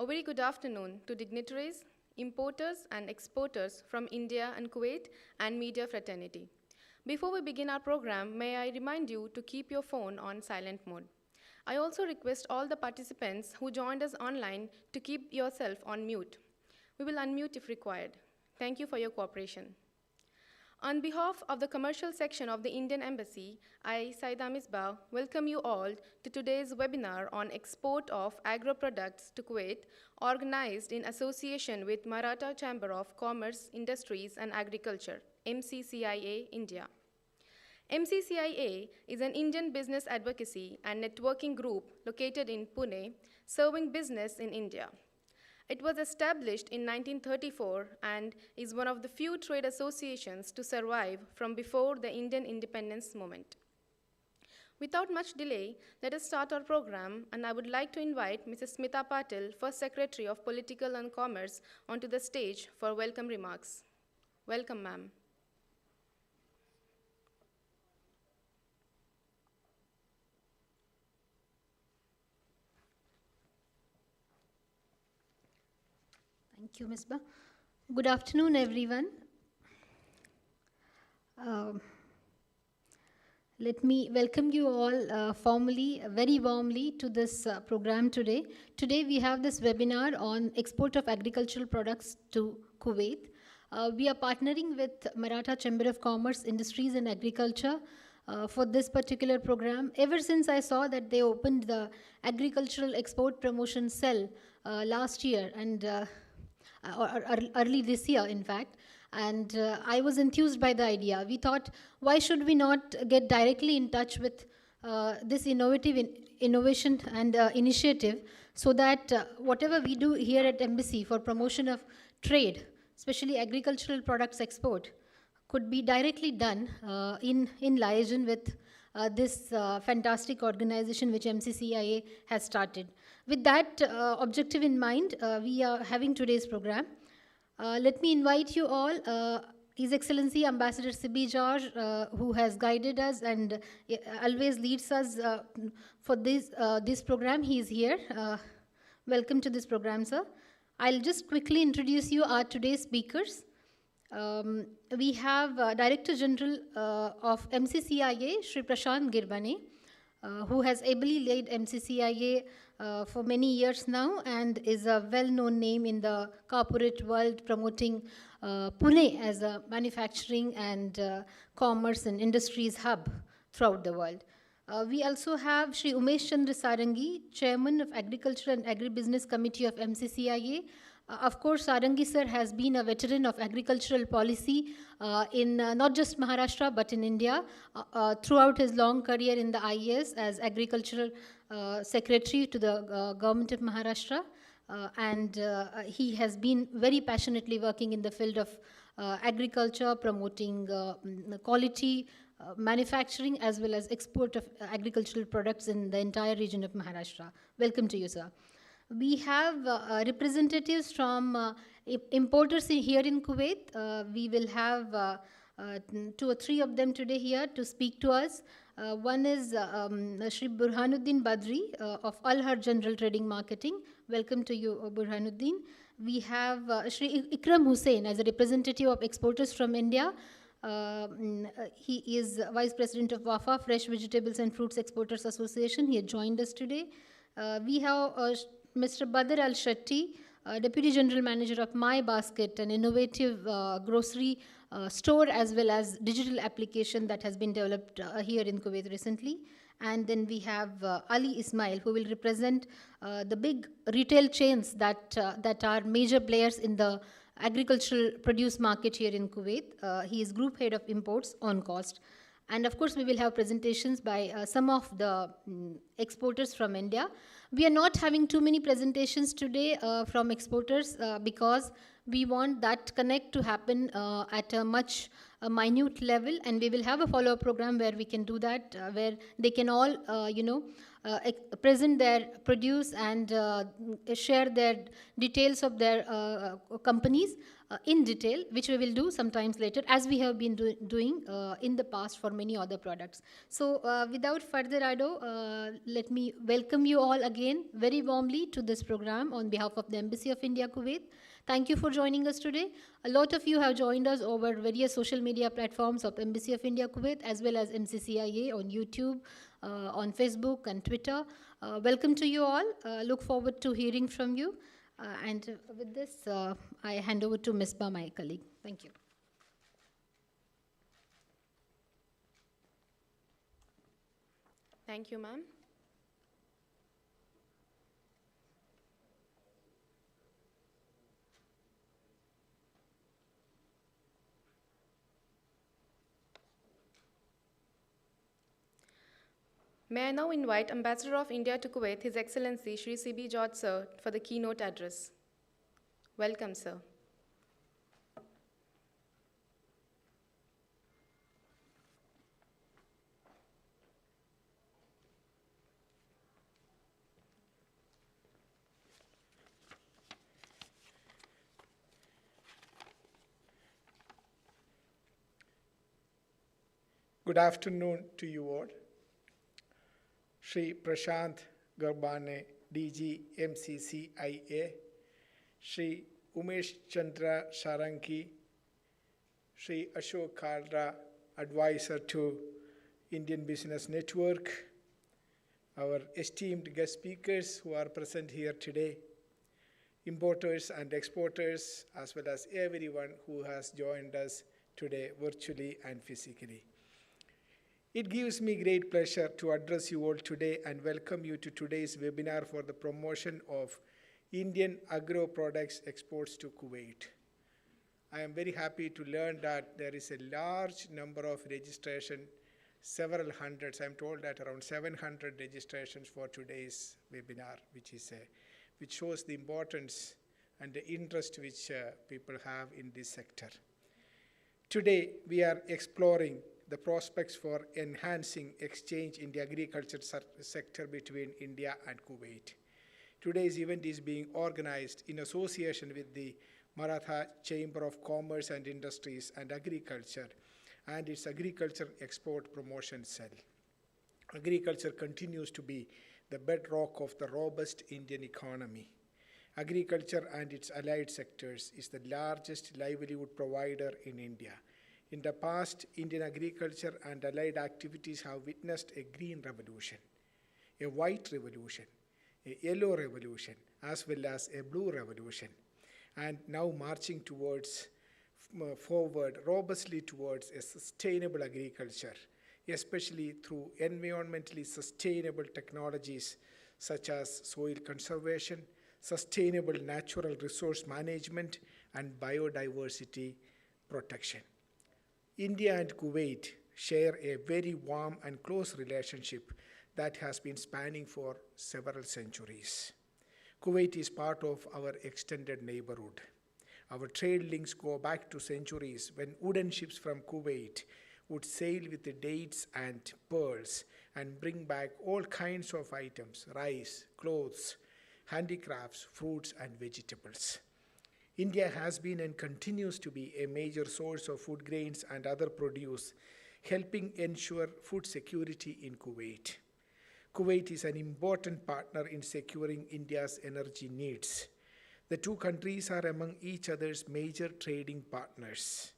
A very good afternoon to dignitaries, importers and exporters from India and Kuwait and media fraternity. Before we begin our program, may I remind you to keep your phone on silent mode. I also request all the participants who joined us online to keep yourself on mute. We will unmute if required. Thank you for your cooperation. On behalf of the commercial section of the Indian Embassy, I, Saida Misbah, welcome you all to today's webinar on export of agro products to Kuwait, organized in association with Maratha Chamber of Commerce, Industries and Agriculture, MCCIA, India. MCCIA is an Indian business advocacy and networking group located in Pune, serving business in India. It was established in 1934 and is one of the few trade associations to survive from before the Indian independence movement. Without much delay, let us start our program, and I would like to invite Mrs. Smita Patil, First Secretary of Political and Commerce, onto the stage for welcome remarks. Welcome, ma'am. Thank you, Ms. Ba. Good afternoon, everyone. Let me welcome you all formally, very warmly to this program today. Today we have this webinar on export of agricultural products to Kuwait. We are partnering with Maratha Chamber of Commerce, Industries and Agriculture for this particular program. Ever since I saw that they opened the agricultural export promotion cell last year and or early this year, in fact, and I was enthused by the idea. We thought, why should we not get directly in touch with this innovation and initiative, so that whatever we do here at Embassy for promotion of trade, especially agricultural products export, could be directly done in liaison with this fantastic organization which MCCIA has started. With that objective in mind, we are having today's program. Let me invite you all, His Excellency Ambassador Sibi George, who has guided us and always leads us for this program. He is here. Welcome to this program, sir. I'll just quickly introduce you our today's speakers. We have Director General of MCCIA, Shri Prashant Girbane, who has ably led MCCIA for many years now and is a well-known name in the corporate world, promoting Pune as a manufacturing and commerce and industries hub throughout the world. We also have Shri Umesh Chandra Sarangi, Chairman of Agriculture and Agribusiness Committee of MCCIA. Of course, Sarangi sir has been a veteran of agricultural policy in not just Maharashtra, but in India, throughout his long career in the IAS as Agricultural Secretary to the Government of Maharashtra. And he has been very passionately working in the field of agriculture, promoting quality, manufacturing, as well as export of agricultural products in the entire region of Maharashtra. Welcome to you, sir. We have representatives from importers here in Kuwait. We will have 2 or 3 of them today here to speak to us. One is Shri Burhanuddin Badri of Al-Har General Trading Marketing. Welcome to you, Burhanuddin. We have Shri Ikram Hussain as a representative of exporters from India. He is Vice President of WAFA, Fresh Vegetables and Fruits Exporters Association. He has joined us today. We have Mr. Badr Al-Shetty, Deputy General Manager of My Basket, an innovative grocery store as well as digital application that has been developed here in Kuwait recently. And then we have Ali Ismail, who will represent the big retail chains that are major players in the agricultural produce market here in Kuwait. He is Group Head of Imports on cost. And of course, we will have presentations by some of the exporters from India. We are not having too many presentations today from exporters because we want that connect to happen at a much minute level, and we will have a follow-up program where we can do that, where they can all, present their produce and share their details of their companies. in detail, which we will do sometimes later, as we have been doing in the past for many other products. So without further ado, let me welcome you all again very warmly to this program on behalf of the Embassy of India, Kuwait. Thank you for joining us today. A lot of you have joined us over various social media platforms of Embassy of India, Kuwait, as well as MCCIA on YouTube, on Facebook and Twitter. Welcome to you all. Look forward to hearing from you. And with this, I hand over to Misbah, my colleague. Thank you. Thank you, ma'am. May I now invite Ambassador of India to Kuwait, His Excellency Shri C.B. George, sir, for the keynote address. Welcome, sir. Good afternoon to you all. Shri Prashant Garbane, DG MCCIA, Shri Umesh Chandra Saranki, Shri Ashok Kalra, Advisor to Indian Business Network, our esteemed guest speakers who are present here today, importers and exporters, as well as everyone who has joined us today virtually and physically. It gives me great pleasure to address you all today and welcome you to today's webinar for the promotion of Indian agro products exports to Kuwait. I am very happy to learn that there is a large number of registration, several hundreds. I'm told that around 700 registrations for today's webinar, which shows the importance and the interest which people have in this sector. Today, we are exploring the prospects for enhancing exchange in the agriculture sector between India and Kuwait. Today's event is being organized in association with the Maratha Chamber of Commerce and Industries and Agriculture and its Agriculture Export Promotion Cell. Agriculture continues to be the bedrock of the robust Indian economy. Agriculture and its allied sectors is the largest livelihood provider in India. In the past, Indian agriculture and allied activities have witnessed a green revolution, a white revolution, a yellow revolution, as well as a blue revolution, and now marching forward robustly towards a sustainable agriculture, especially through environmentally sustainable technologies such as soil conservation, sustainable natural resource management, and biodiversity protection. India and Kuwait share a very warm and close relationship that has been spanning for several centuries. Kuwait is part of our extended neighborhood. Our trade links go back to centuries when wooden ships from Kuwait would sail with the dates and pearls and bring back all kinds of items, rice, clothes, handicrafts, fruits, and vegetables. India has been and continues to be a major source of food grains and other produce, helping ensure food security in Kuwait. Kuwait is an important partner in securing India's energy needs. The two countries are among each other's major trading partners.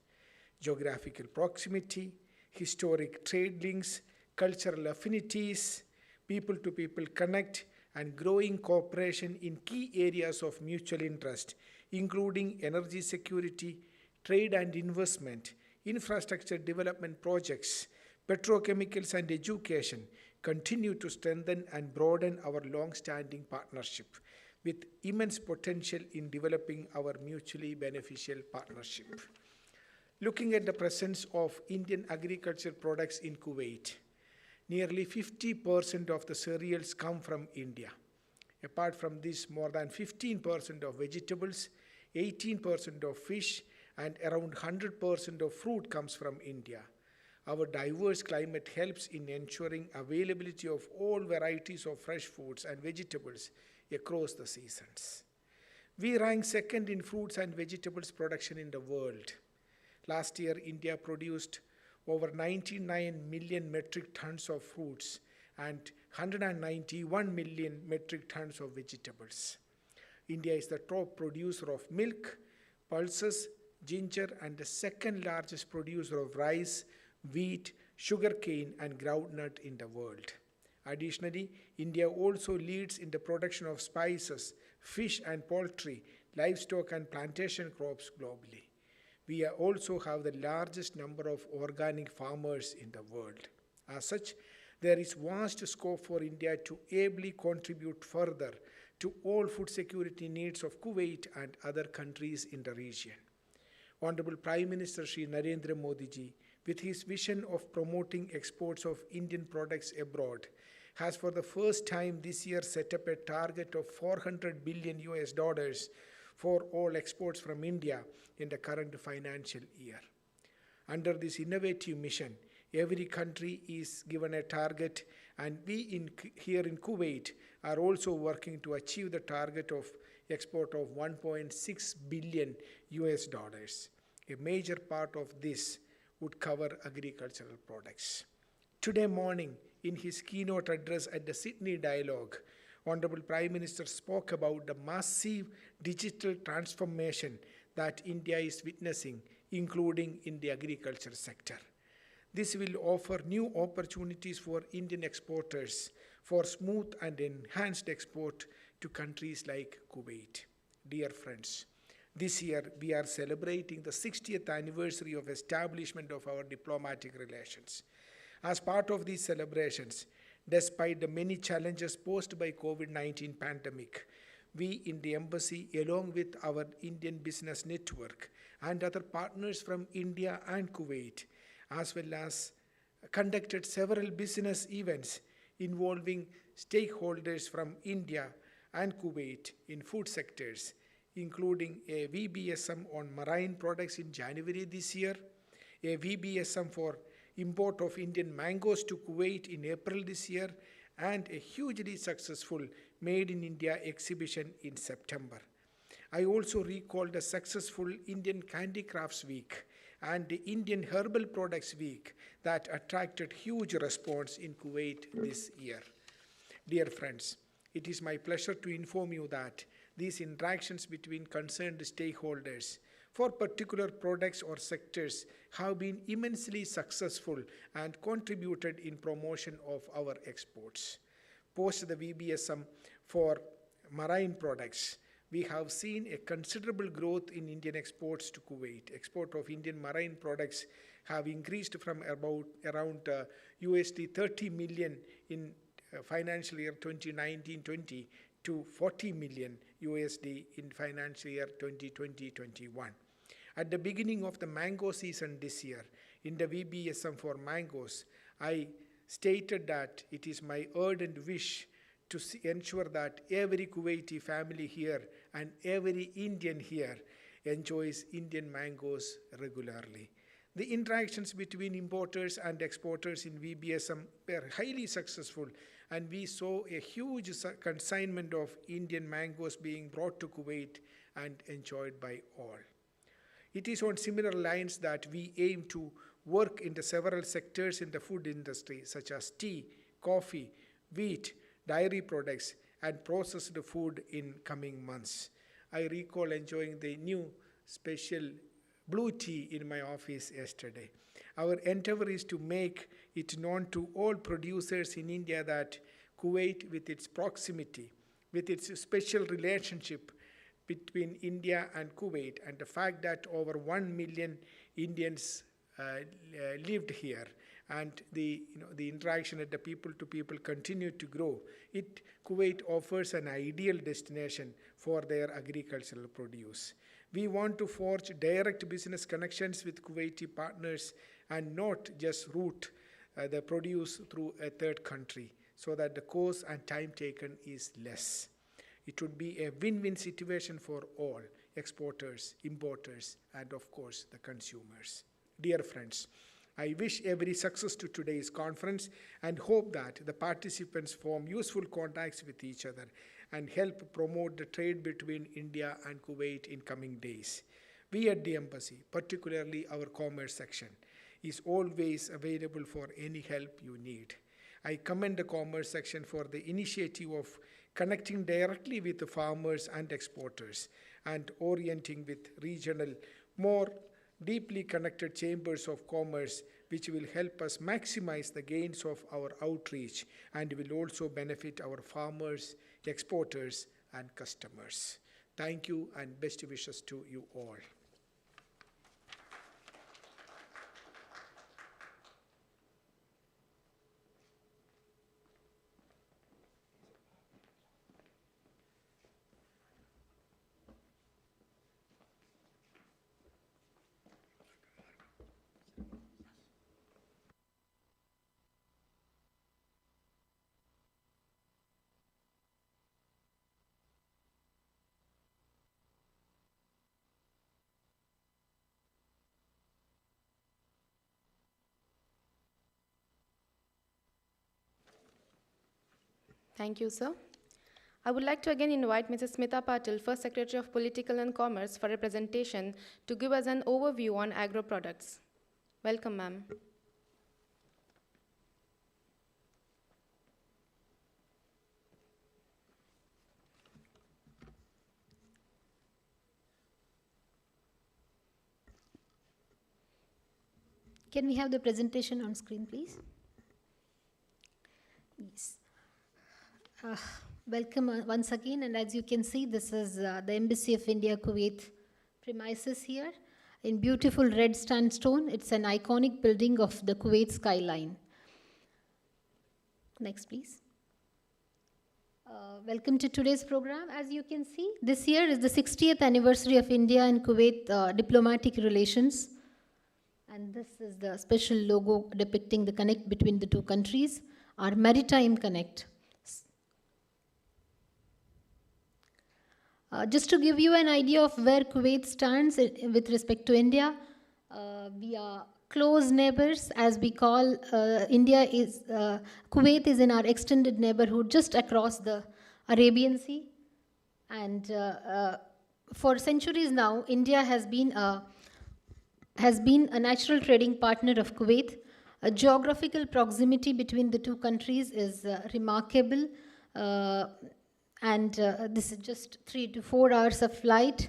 Geographical proximity, historic trade links, cultural affinities, people-to-people connect, and growing cooperation in key areas of mutual interest, including energy security, trade and investment, infrastructure development projects, petrochemicals and education, continue to strengthen and broaden our long-standing partnership with immense potential in developing our mutually beneficial partnership. Looking at the presence of Indian agriculture products in Kuwait, nearly 50% of the cereals come from India. Apart from this, more than 15% of vegetables, 18% of fish, and around 100% of fruit comes from India. Our diverse climate helps in ensuring availability of all varieties of fresh foods and vegetables across the seasons. We rank second in fruits and vegetables production in the world. Last year, India produced over 99 million metric tons of fruits and 191 million metric tons of vegetables. India is the top producer of milk, pulses, ginger, and the second largest producer of rice, wheat, sugarcane, and groundnut in the world. Additionally, India also leads in the production of spices, fish and poultry, livestock and plantation crops globally. We also have the largest number of organic farmers in the world. As such, there is vast scope for India to ably contribute further to all food security needs of Kuwait and other countries in the region. Honorable Prime Minister Shri Narendra Modi ji, with his vision of promoting exports of Indian products abroad, has for the first time this year set up a target of $400 billion for all exports from India in the current financial year. Under this innovative mission, every country is given a target, and we here in Kuwait are also working to achieve the target of export of $1.6 billion. A major part of this would cover agricultural products. Today morning, in his keynote address at the Sydney Dialogue, Honorable Prime Minister spoke about the massive digital transformation that India is witnessing, including in the agriculture sector. This will offer new opportunities for Indian exporters for smooth and enhanced export to countries like Kuwait. Dear friends, this year we are celebrating the 60th anniversary of establishment of our diplomatic relations. As part of these celebrations, despite the many challenges posed by COVID-19 pandemic, we in the embassy, along with our Indian business network and other partners from India and Kuwait, as well as conducted several business events involving stakeholders from India and Kuwait in food sectors, including a VBSM on marine products in January this year, a VBSM for import of Indian mangoes to Kuwait in April this year, and a hugely successful Made in India exhibition in September. I also recall the successful Indian Handicrafts Week and the Indian Herbal Products Week that attracted huge response in Kuwait this year. Dear friends, it is my pleasure to inform you that these interactions between concerned stakeholders for particular products or sectors have been immensely successful and contributed in promotion of our exports. Post the VBSM for marine products, we have seen a considerable growth in Indian exports to Kuwait. Export of Indian marine products have increased from around $30 million in financial year 2019-20 to $40 million in financial year 2020-21. At the beginning of the mango season this year, in the VBSM for mangoes, I stated that it is my ardent wish to ensure that every Kuwaiti family here and every Indian here enjoys Indian mangoes regularly. The interactions between importers and exporters in VBSM were highly successful, and we saw a huge consignment of Indian mangoes being brought to Kuwait and enjoyed by all. It is on similar lines that we aim to work in the several sectors in the food industry, such as tea, coffee, wheat, dairy products, and processed food in coming months. I recall enjoying the new special blue tea in my office yesterday. Our endeavor is to make it known to all producers in India that Kuwait, with its proximity, with its special relationship between India and Kuwait, and the fact that over 1 million Indians lived here, and the interaction at the people-to-people continued to grow, Kuwait offers an ideal destination for their agricultural produce. We want to forge direct business connections with Kuwaiti partners and not just route the produce through a third country, so that the cost and time taken is less. It would be a win-win situation for all, exporters, importers, and of course the consumers. Dear friends, I wish every success to today's conference and hope that the participants form useful contacts with each other and help promote the trade between India and Kuwait in coming days. We at the Embassy, particularly our commerce section, is always available for any help you need. I commend the commerce section for the initiative of connecting directly with the farmers and exporters and orienting with regional, more deeply connected chambers of commerce, which will help us maximize the gains of our outreach and will also benefit our farmers, exporters, and customers. Thank you and best wishes to you all. Thank you, sir. I would like to again invite Mrs. Smita Patil, First Secretary of Political and Commerce, for a presentation to give us an overview on agro products. Welcome, ma'am. Can we have the presentation on screen, please? Yes. Welcome once again, and as you can see, this is the Embassy of India Kuwait premises here in beautiful red sandstone. It's an iconic building of the Kuwait skyline. Next, please. Welcome to today's program. As you can see, this year is the 60th anniversary of India and Kuwait diplomatic relations. And this is the special logo depicting the connect between the two countries, our maritime connect. Just to give you an idea of where Kuwait stands with respect to India, we are close neighbors, as we call Kuwait is in our extended neighborhood just across the Arabian Sea. And for centuries now, India has been a natural trading partner of Kuwait. A geographical proximity between the two countries is remarkable. This is just 3 to 4 hours of flight,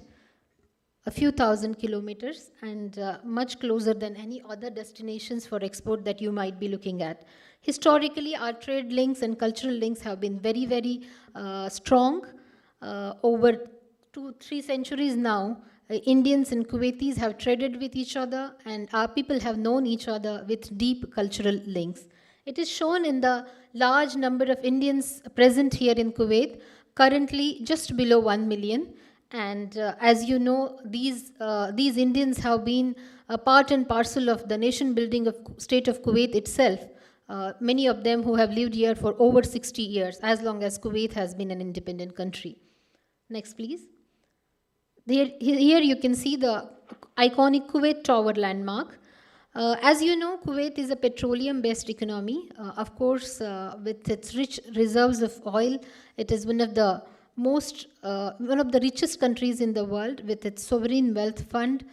a few thousand kilometers, and much closer than any other destinations for export that you might be looking at. Historically, our trade links and cultural links have been very, very strong. Over 2-3 centuries now, Indians and Kuwaitis have traded with each other, and our people have known each other with deep cultural links. It is shown in the large number of Indians present here in Kuwait, currently just below 1 million. And as you know, these Indians have been a part and parcel of the nation building of state of Kuwait itself. Many of them who have lived here for over 60 years, as long as Kuwait has been an independent country. Next, please. Here you can see the iconic Kuwait Tower landmark. As you know, Kuwait is a petroleum-based economy. Of course, with its rich reserves of oil, it is one of the richest countries in the world, with its sovereign wealth fund,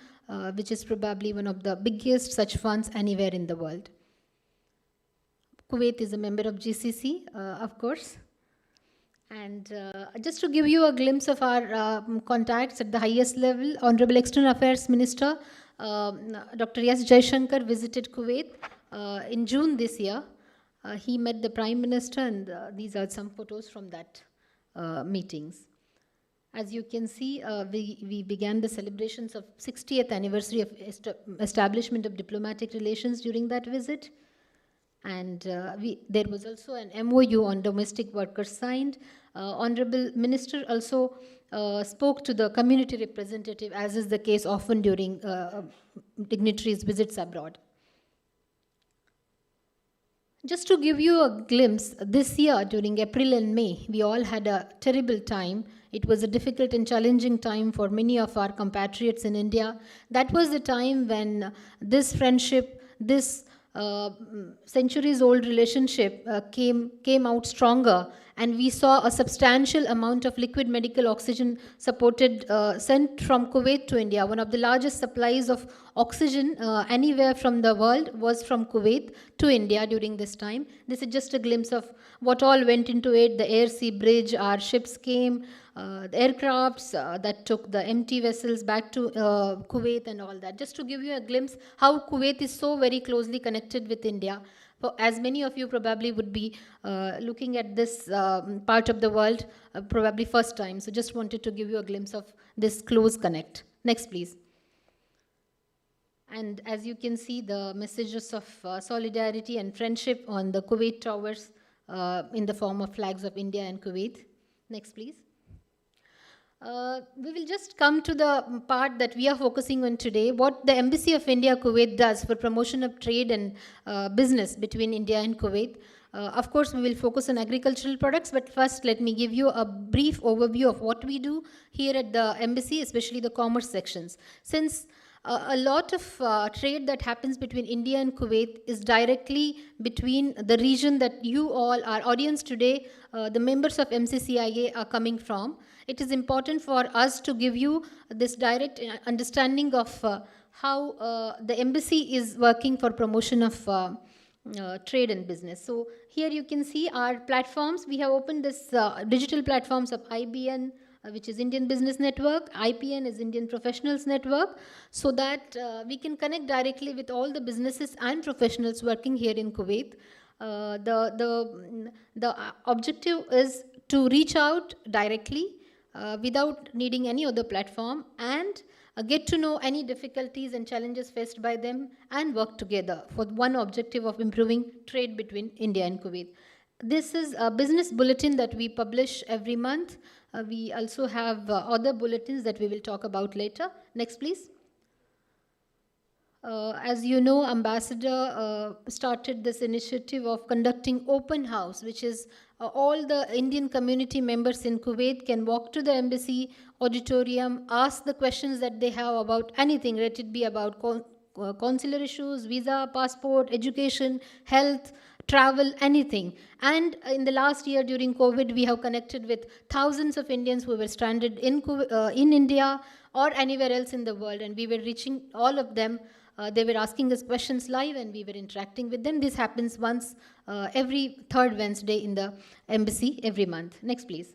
which is probably one of the biggest such funds anywhere in the world. Kuwait is a member of GCC, of course. And just to give you a glimpse of our contacts at the highest level, Honorable External Affairs Minister Dr. S. Jaishankar visited Kuwait in June this year. He met the Prime Minister, and these are some photos from that meetings. As you can see, we began the celebrations of 60th anniversary of establishment of diplomatic relations during that visit. And there was also an MOU on domestic workers signed. Honorable Minister also spoke to the community representative, as is the case often during dignitaries' visits abroad. Just to give you a glimpse, this year during April and May, we all had a terrible time. It was a difficult and challenging time for many of our compatriots in India. That was the time when this friendship, this centuries-old relationship came out stronger, and we saw a substantial amount of liquid medical oxygen supported sent from Kuwait to India. One of the largest supplies of oxygen anywhere from the world was from Kuwait to India during this time. This is just a glimpse of what all went into it. The air-sea bridge, our ships came, the aircrafts that took the empty vessels back to Kuwait and all that. Just to give you a glimpse how Kuwait is so very closely connected with India. As many of you probably would be looking at this part of the world probably first time. So just wanted to give you a glimpse of this close connect. Next, please. And as you can see, the messages of solidarity and friendship on the Kuwait towers in the form of flags of India and Kuwait. Next, please. We will just come to the part that we are focusing on today, what the Embassy of India Kuwait does for promotion of trade and business between India and Kuwait. Of course, we will focus on agricultural products, but first let me give you a brief overview of what we do here at the embassy, especially the commerce sections. Since a lot of trade that happens between India and Kuwait is directly between the region that you all, our audience today, the members of MCCIA are coming from. It is important for us to give you this direct understanding of how the embassy is working for promotion of trade and business. So here you can see our platforms. We have opened this digital platforms of IBN, which is Indian Business Network, IPN is Indian Professionals Network, so that we can connect directly with all the businesses and professionals working here in Kuwait. The objective is to reach out directly without needing any other platform and get to know any difficulties and challenges faced by them and work together for one objective of improving trade between India and Kuwait. This is a business bulletin that we publish every month. We also have other bulletins that we will talk about later. Next, please. As you know, Ambassador started this initiative of conducting open house, which is all the Indian community members in Kuwait can walk to the embassy auditorium, ask the questions that they have about anything, let it be about consular issues, visa, passport, education, health, travel, anything. And in the last year during COVID, we have connected with thousands of Indians who were stranded in India or anywhere else in the world, and we were reaching all of them. They were asking us questions live and we were interacting with them. This happens once every third Wednesday in the embassy every month. Next, please.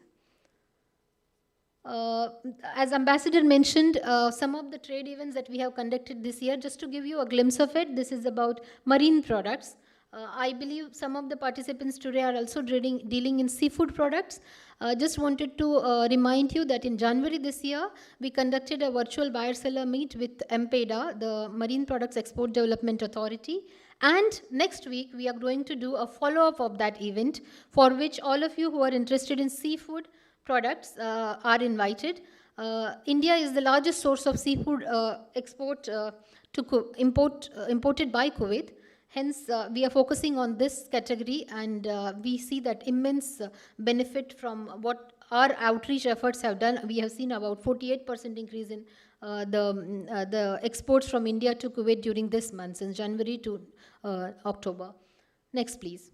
As Ambassador mentioned, some of the trade events that we have conducted this year, just to give you a glimpse of it, this is about marine products. I believe some of the participants today are also dealing in seafood products. Just wanted to remind you that in January this year, we conducted a virtual buyer-seller meet with MPEDA, the Marine Products Export Development Authority. And next week, we are going to do a follow-up of that event, for which all of you who are interested in seafood products are invited. India is the largest source of seafood imported by Kuwait. Hence, we are focusing on this category, and we see that immense benefit from what our outreach efforts have done. We have seen about 48% increase in the exports from India to Kuwait during this month, since January to October. Next, please.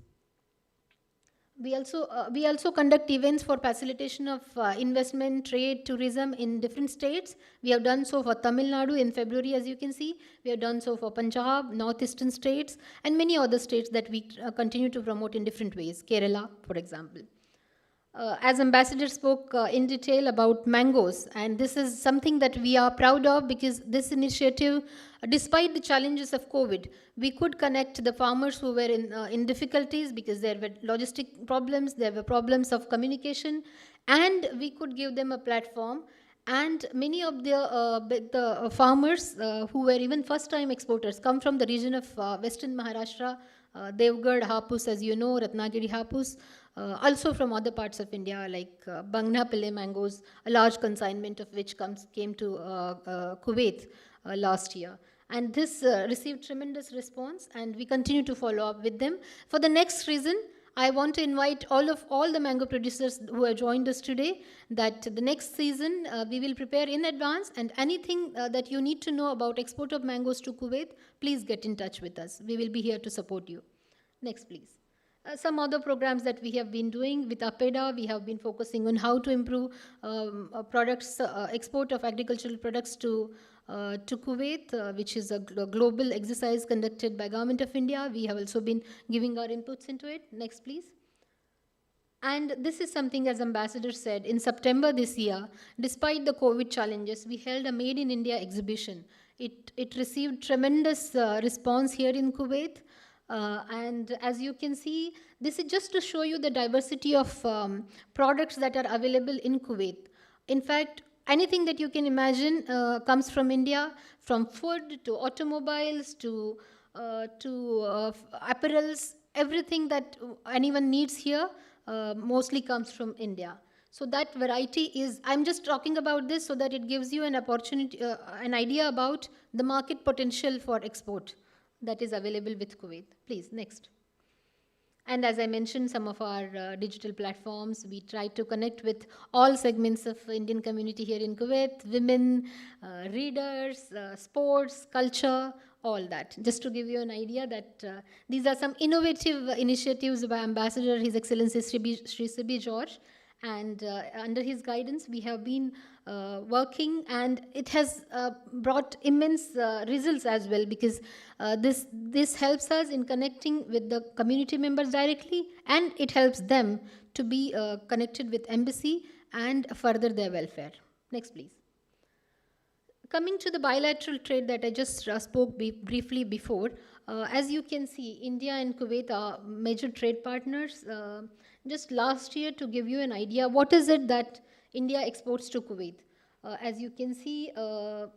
We also conduct events for facilitation of investment, trade, tourism in different states. We have done so for Tamil Nadu in February, as you can see. We have done so for Punjab, northeastern states, and many other states that we continue to promote in different ways. Kerala, for example. As Ambassador spoke in detail about mangoes, and this is something that we are proud of, because this initiative, despite the challenges of COVID, we could connect the farmers who were in difficulties because there were logistic problems, there were problems of communication, and we could give them a platform. And many of the farmers who were even first-time exporters come from the region of Western Maharashtra, Devgarh, Hapus, as you know, Ratnagiri Hapus, also from other parts of India like Bangna Pillai mangoes, a large consignment of which came to Kuwait last year. And this received tremendous response, and we continue to follow up with them. For the next season, I want to invite all the mango producers who have joined us today, that the next season we will prepare in advance, and anything that you need to know about export of mangoes to Kuwait, please get in touch with us. We will be here to support you. Next, please. Some other programs that we have been doing with APEDA, we have been focusing on how to improve export of agricultural products to Kuwait, which is a global exercise conducted by Government of India. We have also been giving our inputs into it. Next, please. And this is something, as Ambassador said, in September this year, despite the COVID challenges, we held a Made in India exhibition. It received tremendous response here in Kuwait. And as you can see, this is just to show you the diversity of products that are available in Kuwait. In fact, anything that you can imagine comes from India, from food to automobiles to apparels. Everything that anyone needs here mostly comes from India. So that variety is, I'm just talking about this so that it gives you an opportunity, an idea about the market potential for export that is available with Kuwait. Please, next. And as I mentioned, some of our digital platforms, we try to connect with all segments of Indian community here in Kuwait, women, readers, sports, culture, all that. Just to give you an idea that these are some innovative initiatives by Ambassador, His Excellency Sri Sibi George. And under his guidance, we have been working, and it has brought immense results as well, because this helps us in connecting with the community members directly, and it helps them to be connected with embassy and further their welfare. Next, please. Coming to the bilateral trade that I just spoke briefly before, as you can see, India and Kuwait are major trade partners. Just last year, to give you an idea, what is it that India exports to Kuwait? As you can see, a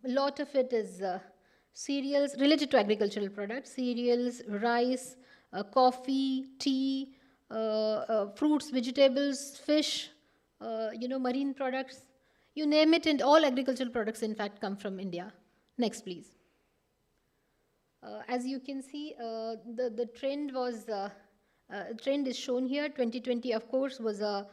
lot of it is cereals related to agricultural products, cereals, rice, coffee, tea, fruits, vegetables, fish, marine products. You name it, and all agricultural products, in fact, come from India. Next, please. As you can see, the trend was... trend is shown here. 2020, of course, was a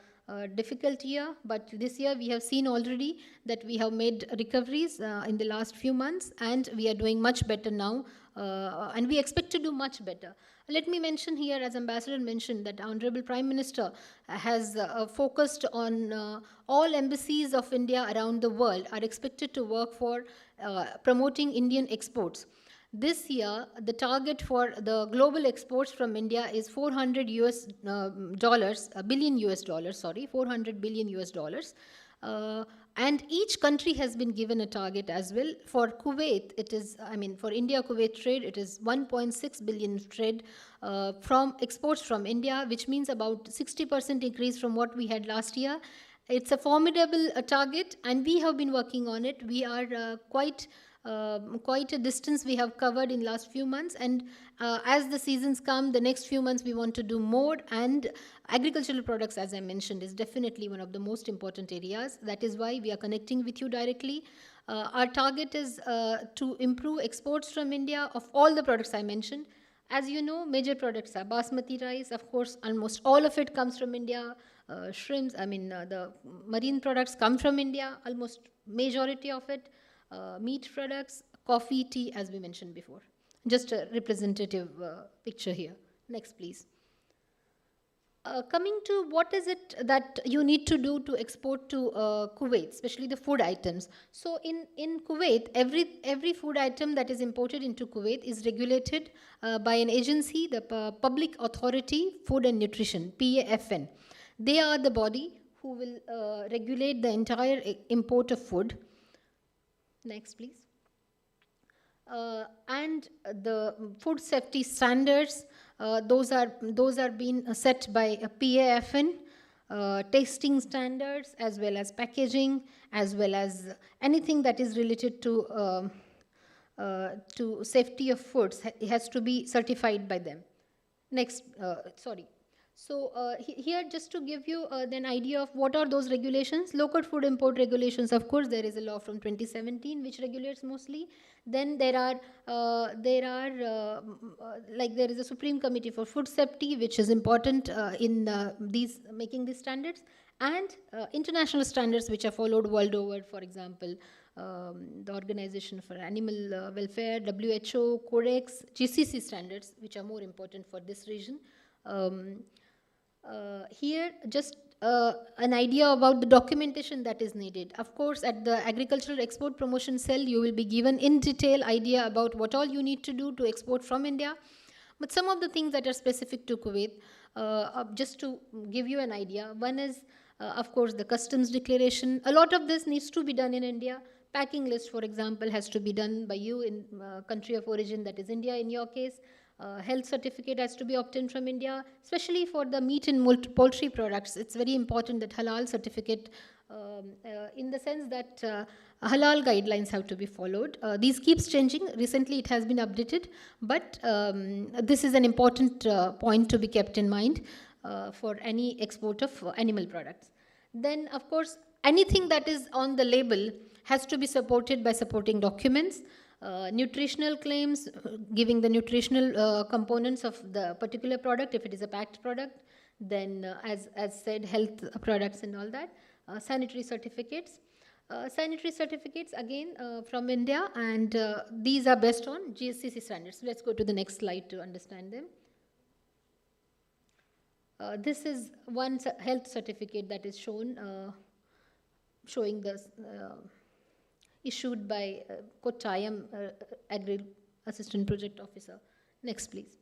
difficult year, but this year we have seen already that we have made recoveries in the last few months, and we are doing much better now, and we expect to do much better. Let me mention here, as Ambassador mentioned, that Honorable Prime Minister has focused on all embassies of India around the world are expected to work for promoting Indian exports. This year, the target for the global exports from India is $400 billion. And each country has been given a target as well. For Kuwait, it is, for India-Kuwait trade, it is 1.6 billion trade from exports from India, which means about 60% increase from what we had last year. It's a formidable target, and we have been working on it. We are quite a distance we have covered in last few months, and as the seasons come, the next few months we want to do more, and agricultural products, as I mentioned, is definitely one of the most important areas. That is why we are connecting with you directly. Our target is to improve exports from India of all the products I mentioned. As you know, major products are basmati rice, of course, almost all of it comes from India. Shrimps, the marine products come from India, almost majority of it. Meat products, coffee, tea, as we mentioned before. Just a representative picture here. Next, please. Coming to what is it that you need to do to export to Kuwait, especially the food items. So in Kuwait, every food item that is imported into Kuwait is regulated by an agency, the Public Authority Food and Nutrition, PAFN. They are the body who will regulate the entire import of food. Next, please. And the food safety standards, those are being set by a PAFN, tasting standards, as well as packaging, as well as anything that is related to safety of foods. It has to be certified by them. Next, sorry. So here, just to give you an idea of what are those regulations, local food import regulations, of course, there is a law from 2017 which regulates mostly. Then there is a Supreme Committee for Food Safety, which is important in making these standards, and international standards which are followed world over, for example, the Organization for Animal Welfare, WHO, Codex, GCC standards, which are more important for this region. Here, just an idea about the documentation that is needed. Of course, at the agricultural export promotion cell, you will be given in detail idea about what all you need to do to export from India. But some of the things that are specific to Kuwait, just to give you an idea, one is, of course, the customs declaration. A lot of this needs to be done in India. Packing list, for example, has to be done by you in country of origin, that is India in your case. Health certificate has to be obtained from India, especially for the meat and poultry products. It's very important that halal certificate, in the sense that halal guidelines have to be followed. These keeps changing. Recently, it has been updated, but this is an important point to be kept in mind for any export of animal products. Then, of course, anything that is on the label has to be supported by supporting documents. Nutritional claims, giving the nutritional components of the particular product if it is a packed product. Then, as said, health products and all that. Sanitary certificates. Sanitary certificates again from India, and these are based on GSCC standards. Let's go to the next slide to understand them. This is one health certificate that is shown, showing the issued by Kottayam Agri Assistant Project Officer. Next, please.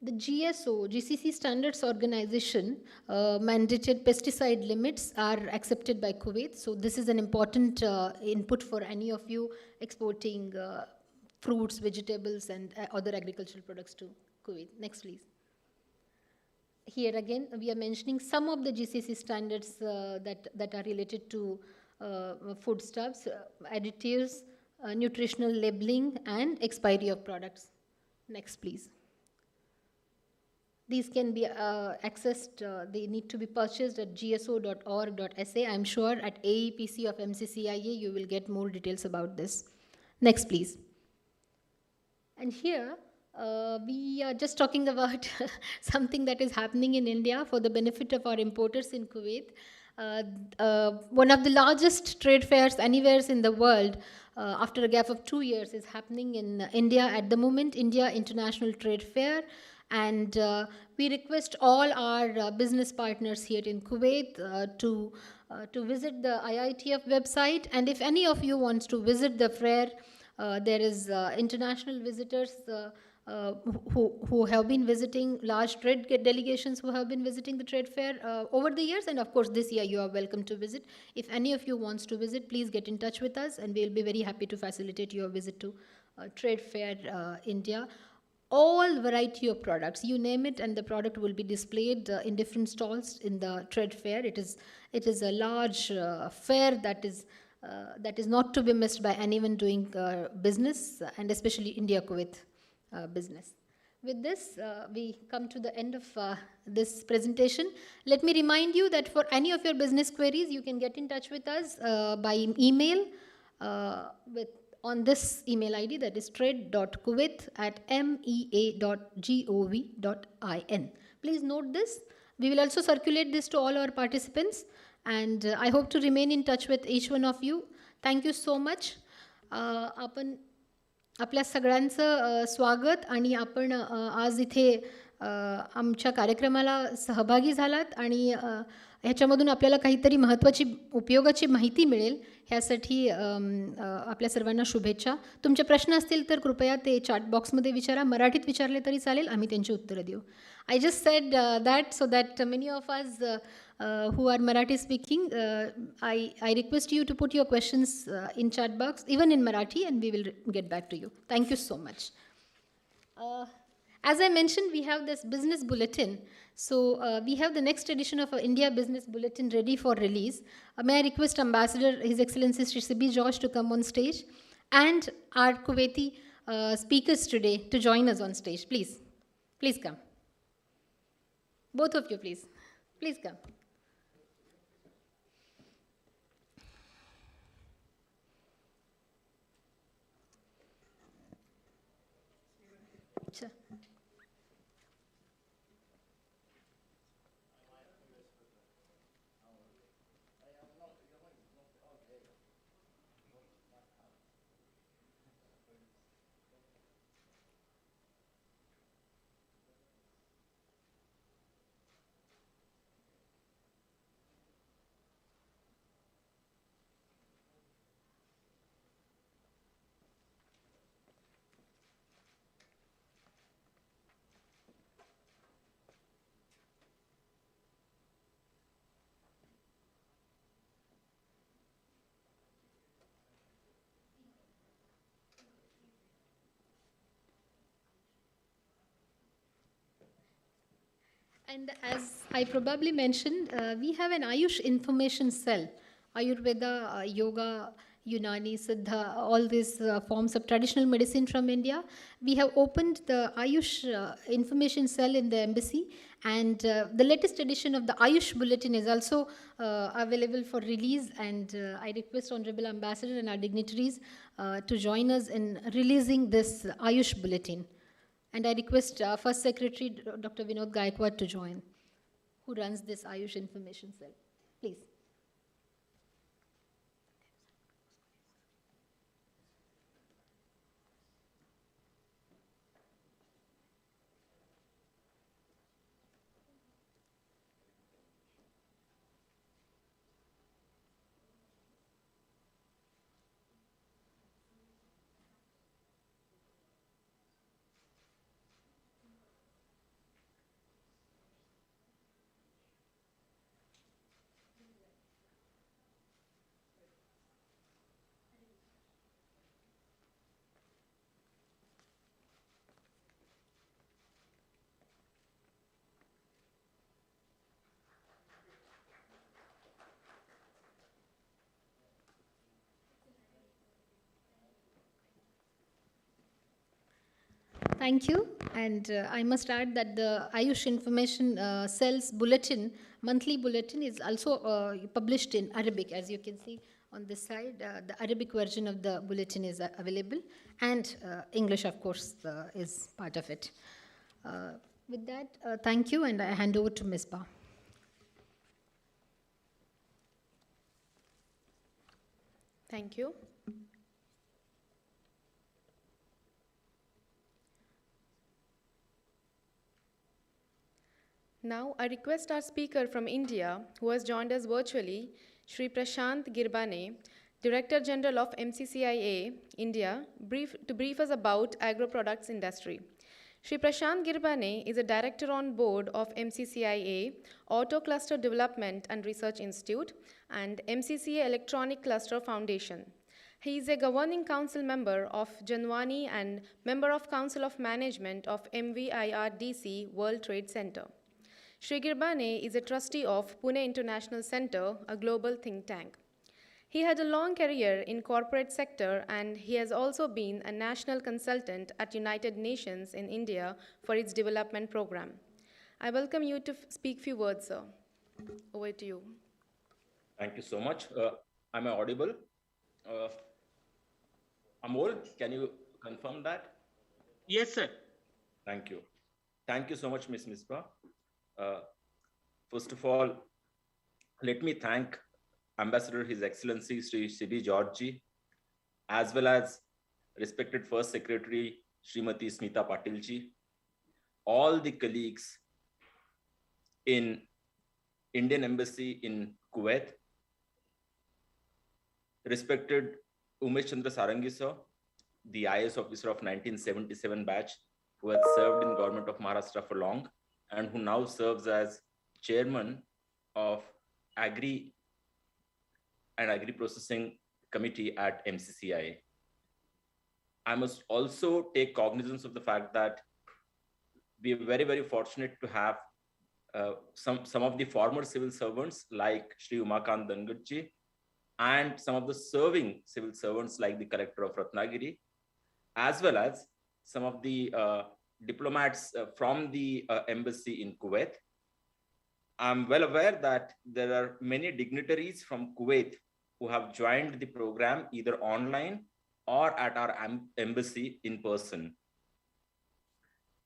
The GCC Standards Organization mandated pesticide limits are accepted by Kuwait. So this is an important input for any of you exporting fruits, vegetables, and other agricultural products to Kuwait. Next, please. Here again, we are mentioning some of the GCC standards that are related to foodstuffs, additives, nutritional labeling, and expiry of products. Next, please. These can be accessed, they need to be purchased at gso.org.sa. I'm sure at AEPC of MCCIA you will get more details about this. Next, please. And here, we are just talking about something that is happening in India for the benefit of our importers in Kuwait. One of the largest trade fairs anywhere in the world, after a gap of 2 years, is happening in India at the moment, India International Trade Fair. And we request all our business partners here in Kuwait to visit the IITF website. And if any of you wants to visit the fair, there is international visitors who have been visiting, large trade delegations who have been visiting the trade fair over the years, and of course this year you are welcome to visit. If any of you wants to visit, please get in touch with us and we'll be very happy to facilitate your visit to Trade Fair India. All variety of products, you name it, and the product will be displayed in different stalls in the trade fair. It is a large fair that is not to be missed by anyone doing business, and especially India-Kuwait business. With this, we come to the end of this presentation. Let me remind you that for any of your business queries, you can get in touch with us by email on this email ID, that is trade.kuwait@mea.gov.in. Please note this. We will also circulate this to all our participants, and I hope to remain in touch with each one of you. Thank you so much. आपल्या सगळ्यांचं स्वागत, आणि आपण आज इथे आमच्या कार्यक्रमाला सहभागी झालात, आणि ह्याच्यामधून आपल्याला काहीतरी महत्त्वाची उपयोगाची माहिती मिळेल ह्यासाठी आपल्या सर्वांना शुभेच्छा. तुमचे प्रश्न असतील तर कृपया ते चॅट बॉक्समध्ये विचारा. मराठीत विचारले तरी चालेल, आम्ही त्यांची उत्तरं देऊ. I just said that so that many of us who are Marathi speaking, I request you to put your questions in chat box, even in Marathi, and we will get back to you. Thank you so much. As I mentioned, we have this business bulletin. So we have the next edition of our India Business Bulletin ready for release. May I request Ambassador, His Excellency Shri Sibi George, to come on stage, and our Kuwaiti speakers today to join us on stage. Please, please come. Both of you, please. Please come. Sure. And as I probably mentioned, we have an Ayush information cell. Ayurveda, yoga, Unani, Siddha, all these forms of traditional medicine from India. We have opened the Ayush information cell in the embassy, and the latest edition of the Ayush bulletin is also available for release. And I request Honorable Ambassador and our dignitaries to join us in releasing this Ayush bulletin. And I request First Secretary Dr. Vinod Gaikwad to join, who runs this Ayush Information Cell. Please. Thank you. And I must add that the Ayush Information Cell's bulletin, monthly bulletin, is also published in Arabic. As you can see on this side, the Arabic version of the bulletin is available, and English, of course, is part of it. With that, thank you, and I hand over to Ms. Ba. Thank you. Now, I request our speaker from India, who has joined us virtually, Shri Prashant Girbane, Director General of MCCIA, India, to brief us about agro products industry. Shri Prashant Girbane is a director on board of MCCIA, Auto Cluster Development and Research Institute, and MCCA Electronic Cluster Foundation. He is a governing council member of Janwani and member of Council of Management of MVIRDC World Trade Center. Shri Girbane is a trustee of Pune International Center, a global think tank. He had a long career in corporate sector, and he has also been a national consultant at United Nations in India for its development program. I welcome you to speak few words, sir. Over to you. Thank you so much. Am I audible? Amol, can you confirm that? Yes, sir. Thank you. Thank you so much, Ms. Misbah. First of all, let me thank Ambassador His Excellency Sri C.B. George, as well as respected First Secretary Srimati Smita Patilji, all the colleagues in Indian Embassy in Kuwait, respected Umesh Chandra Sarangi sir, the IAS officer of 1977 batch, who had served in government of Maharashtra for long, and who now serves as chairman of Agri and Agri Processing Committee at MCCI. I must also take cognizance of the fact that we are very, very fortunate to have some of the former civil servants like Shri Umakant Dangatji, and some of the serving civil servants like the collector of Ratnagiri, as well as some of the diplomats from the embassy in Kuwait. I'm well aware that there are many dignitaries from Kuwait who have joined the program either online or at our embassy in person.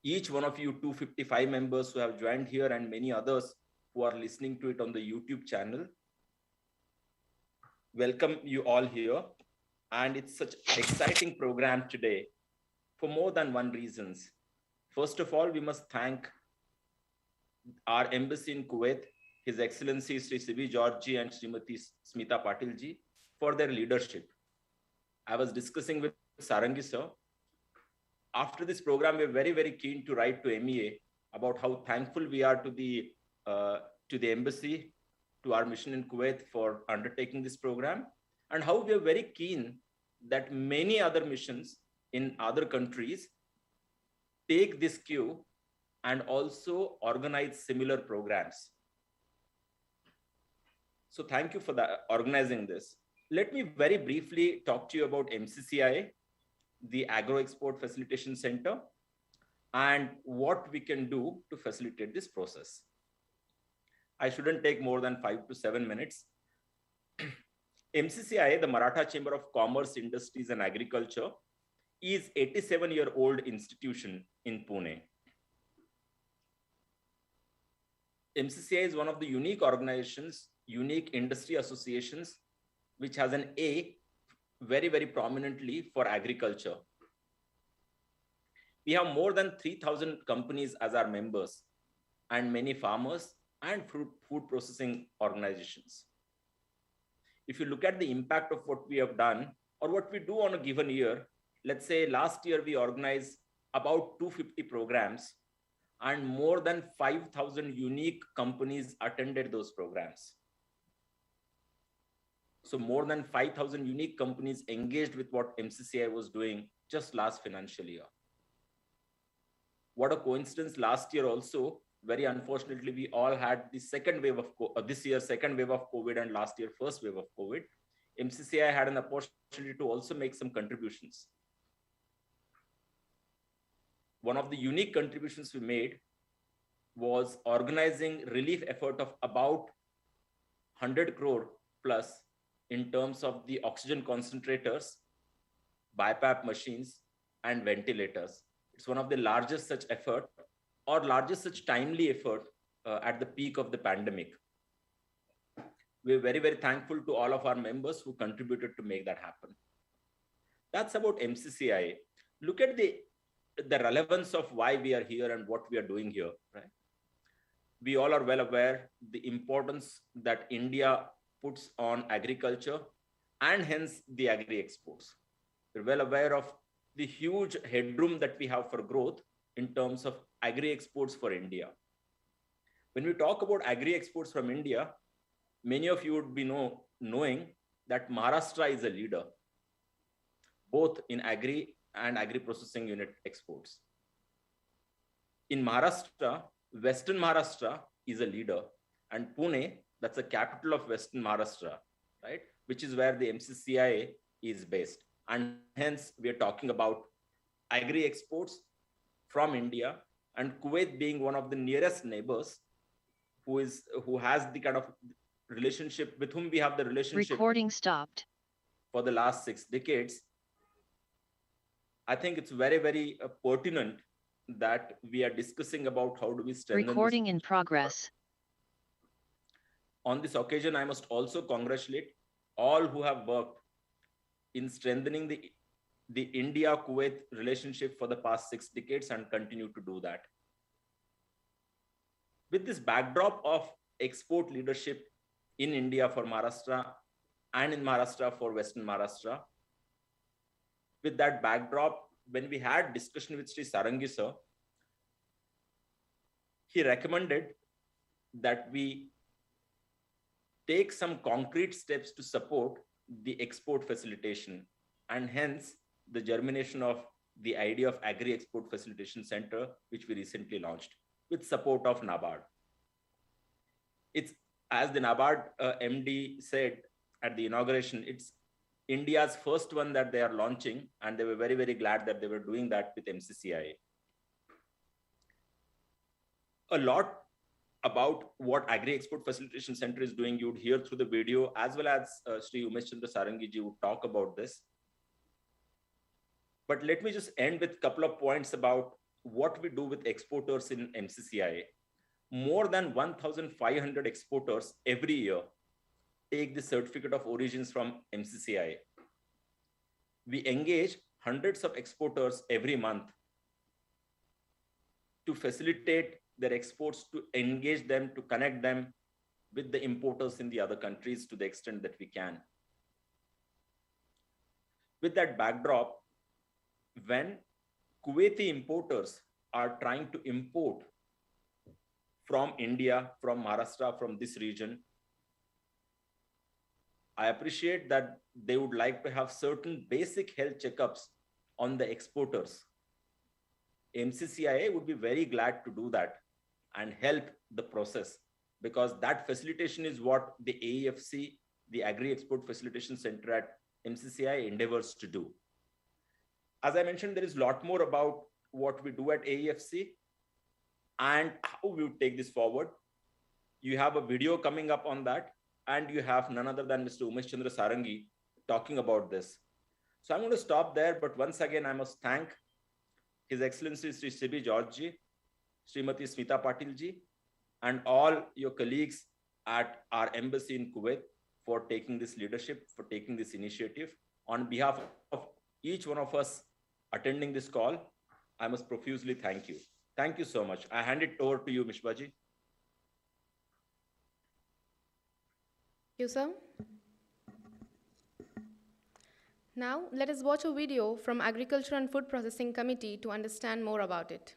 Each one of you 255 members who have joined here and many others who are listening to it on the YouTube channel, welcome you all here. And it's such an exciting program today for more than one reasons. First of all, we must thank our embassy in Kuwait, His Excellency Sri C.B. George and Srimati Smita Patilji, for their leadership. I was discussing with Sarangi sir. After this program, we're very, very keen to write to MEA about how thankful we are to the embassy, to our mission in Kuwait for undertaking this program, and how we are very keen that many other missions in other countries take this cue and also organize similar programs. So thank you for organizing this. Let me very briefly talk to you about MCCI, the Agro Export Facilitation Center, and what we can do to facilitate this process. I shouldn't take more than 5 to 7 minutes. MCCI, the Maratha Chamber of Commerce, Industries and Agriculture, is 87-year-old institution in Pune. MCCI is one of the unique organizations, unique industry associations, which has an A very, very prominently for agriculture. We have more than 3,000 companies as our members and many farmers and food processing organizations. If you look at the impact of what we have done or what we do on a given year, let's say last year we organized about 250 programs and more than 5,000 unique companies attended those programs. So more than 5,000 unique companies engaged with what MCCI was doing just last financial year. What a coincidence, last year also, very unfortunately, we all had the second wave of this year, second wave of COVID, and last year, first wave of COVID. MCCI had an opportunity to also make some contributions. One of the unique contributions we made was organizing relief effort of about 100 crore plus in terms of the oxygen concentrators, BiPAP machines, and ventilators. It's one of the largest such effort or largest such timely effort at the peak of the pandemic. We're very, very thankful to all of our members who contributed to make that happen. That's about MCCI. Look at the relevance of why we are here and what we are doing here, right? We all are well aware the importance that India puts on agriculture and hence the agri exports. We're well aware of the huge headroom that we have for growth in terms of agri exports for India. When we talk about agri exports from India, many of you would be knowing that Maharashtra is a leader, both in agri and agri processing unit exports. In Maharashtra, Western Maharashtra is a leader, and Pune, that's the capital of Western Maharashtra, right? Which is where the MCCI is based. And hence we are talking about agri exports from India, and Kuwait being one of the nearest neighbors who has the kind of relationship with whom we have the relationship. Recording stopped. For the last 6 decades. I think it's very, very pertinent that we are discussing about how do we strengthen Recording in progress. On this occasion, I must also congratulate all who have worked in strengthening the India-Kuwait relationship for the past 6 decades and continue to do that. With this backdrop of export leadership in India for Maharashtra and in Maharashtra for Western Maharashtra, with that backdrop, when we had discussion with Sri Sarangi sir, he recommended that we take some concrete steps to support the export facilitation, and hence the germination of the idea of Agri Export Facilitation Center, which we recently launched with support of NABARD. It's, as the NABARD MD said at the inauguration, it's India's first one that they are launching, and they were very, very glad that they were doing that with MCCI. A lot about what Agri Export Facilitation Center is doing, you would hear through the video, as well as Sri Umeshchandra Sarangi ji would talk about this. But let me just end with a couple of points about what we do with exporters in MCCI. More than 1,500 exporters every year take the certificate of origins from MCCI. We engage hundreds of exporters every month to facilitate their exports, to engage them, to connect them with the importers in the other countries to the extent that we can. With that backdrop, when Kuwaiti importers are trying to import from India, from Maharashtra, from this region, I appreciate that they would like to have certain basic health checkups on the exporters. MCCIA would be very glad to do that and help the process, because that facilitation is what the AEFC, the Agri Export Facilitation Center at MCCI, endeavors to do. As I mentioned, there is a lot more about what we do at AEFC and how we would take this forward. You have a video coming up on that, and you have none other than Mr. Umesh Chandra Sarangi talking about this. So I'm going to stop there, but once again, I must thank His Excellency Sri Sibi George ji, Srimati Smita Patil ji, and all your colleagues at our embassy in Kuwait for taking this leadership, for taking this initiative. On behalf of each one of us attending this call, I must profusely thank you. Thank you so much. I hand it over to you, Mishba ji. Thank you, sir. Now, let us watch a video from Agriculture and Food Processing Committee to understand more about it.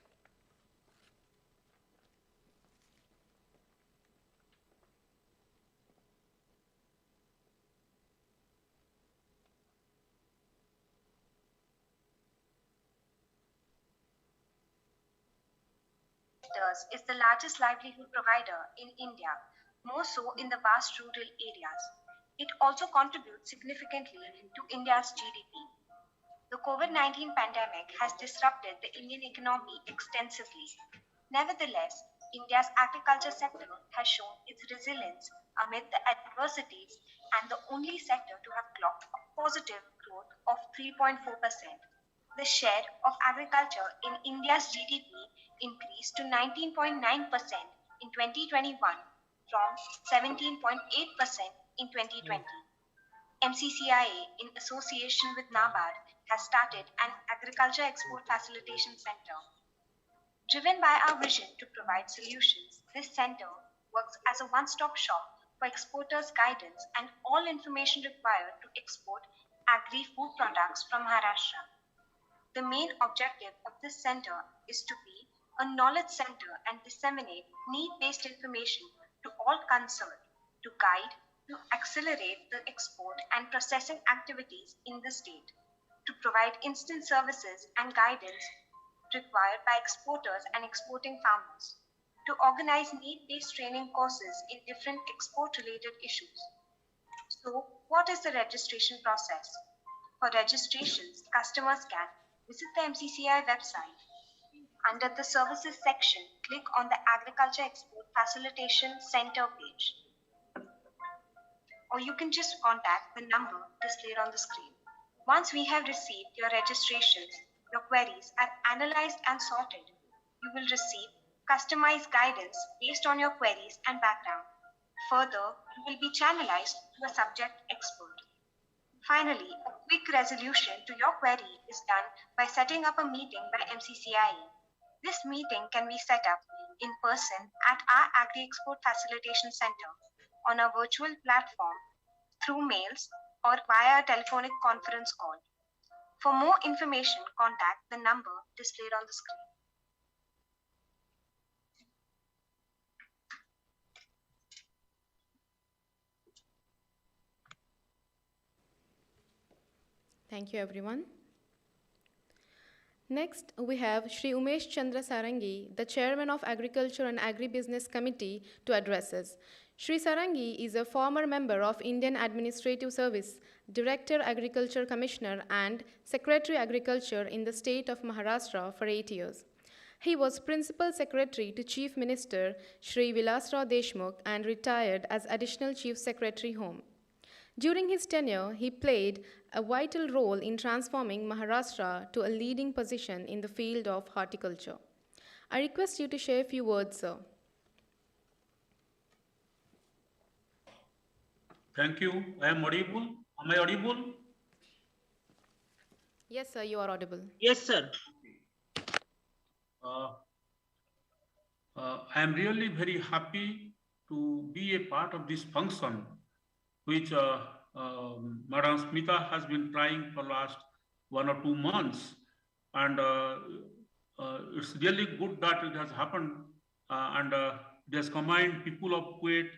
Is the largest livelihood provider in India, more so in the vast rural areas. It also contributes significantly to India's GDP. The COVID-19 pandemic has disrupted the Indian economy extensively. Nevertheless, India's agriculture sector has shown its resilience amid the adversities and the only sector to have clocked a positive growth of 3.4%. The share of agriculture in India's GDP increased to 19.9% in 2021 from 17.8% in 2020. MCCIA, in association with NABARD, has started an Agriculture Export Facilitation Center. Driven by our vision to provide solutions, this center works as a one-stop shop for exporters' guidance and all information required to export agri-food products from Maharashtra. The main objective of this center is to be a knowledge center and disseminate need-based information to all concerned to guide, to accelerate the export and processing activities in the state, to provide instant services and guidance required by exporters and exporting farmers, to organize need-based training courses in different export-related issues. So, what is the registration process? For registrations, customers can visit the MCCI website. Under the Services section, click on the Agriculture Export Facilitation Center page. Or you can just contact the number displayed on the screen. Once we have received your registrations, your queries are analyzed and sorted. You will receive customized guidance based on your queries and background. Further, you will be channelized to a subject expert. Finally, a quick resolution to your query is done by setting up a meeting by MCCIA. This meeting can be set up in person at our Agri-Export Facilitation Center, on a virtual platform, through mails, or via a telephonic conference call. For more information, contact the number displayed on the screen. Thank you, everyone. Next, we have Shri Umesh Chandra Sarangi, the Chairman of Agriculture and Agribusiness Committee, to address us. Shri Sarangi is a former member of Indian Administrative Service, Director Agriculture Commissioner and Secretary Agriculture in the state of Maharashtra for 8 years. He was Principal Secretary to Chief Minister Shri Vilasrao Deshmukh and retired as Additional Chief Secretary Home. During his tenure, he played a vital role in transforming Maharashtra to a leading position in the field of horticulture. I request you to share a few words, sir. Thank you. I am audible. Am I audible? Yes, sir, you are audible. Yes, sir. I am really very happy to be a part of this function, which Madam Smita has been trying for last 1 or 2 months. And it's really good that it has happened. And it has combined people of Kuwait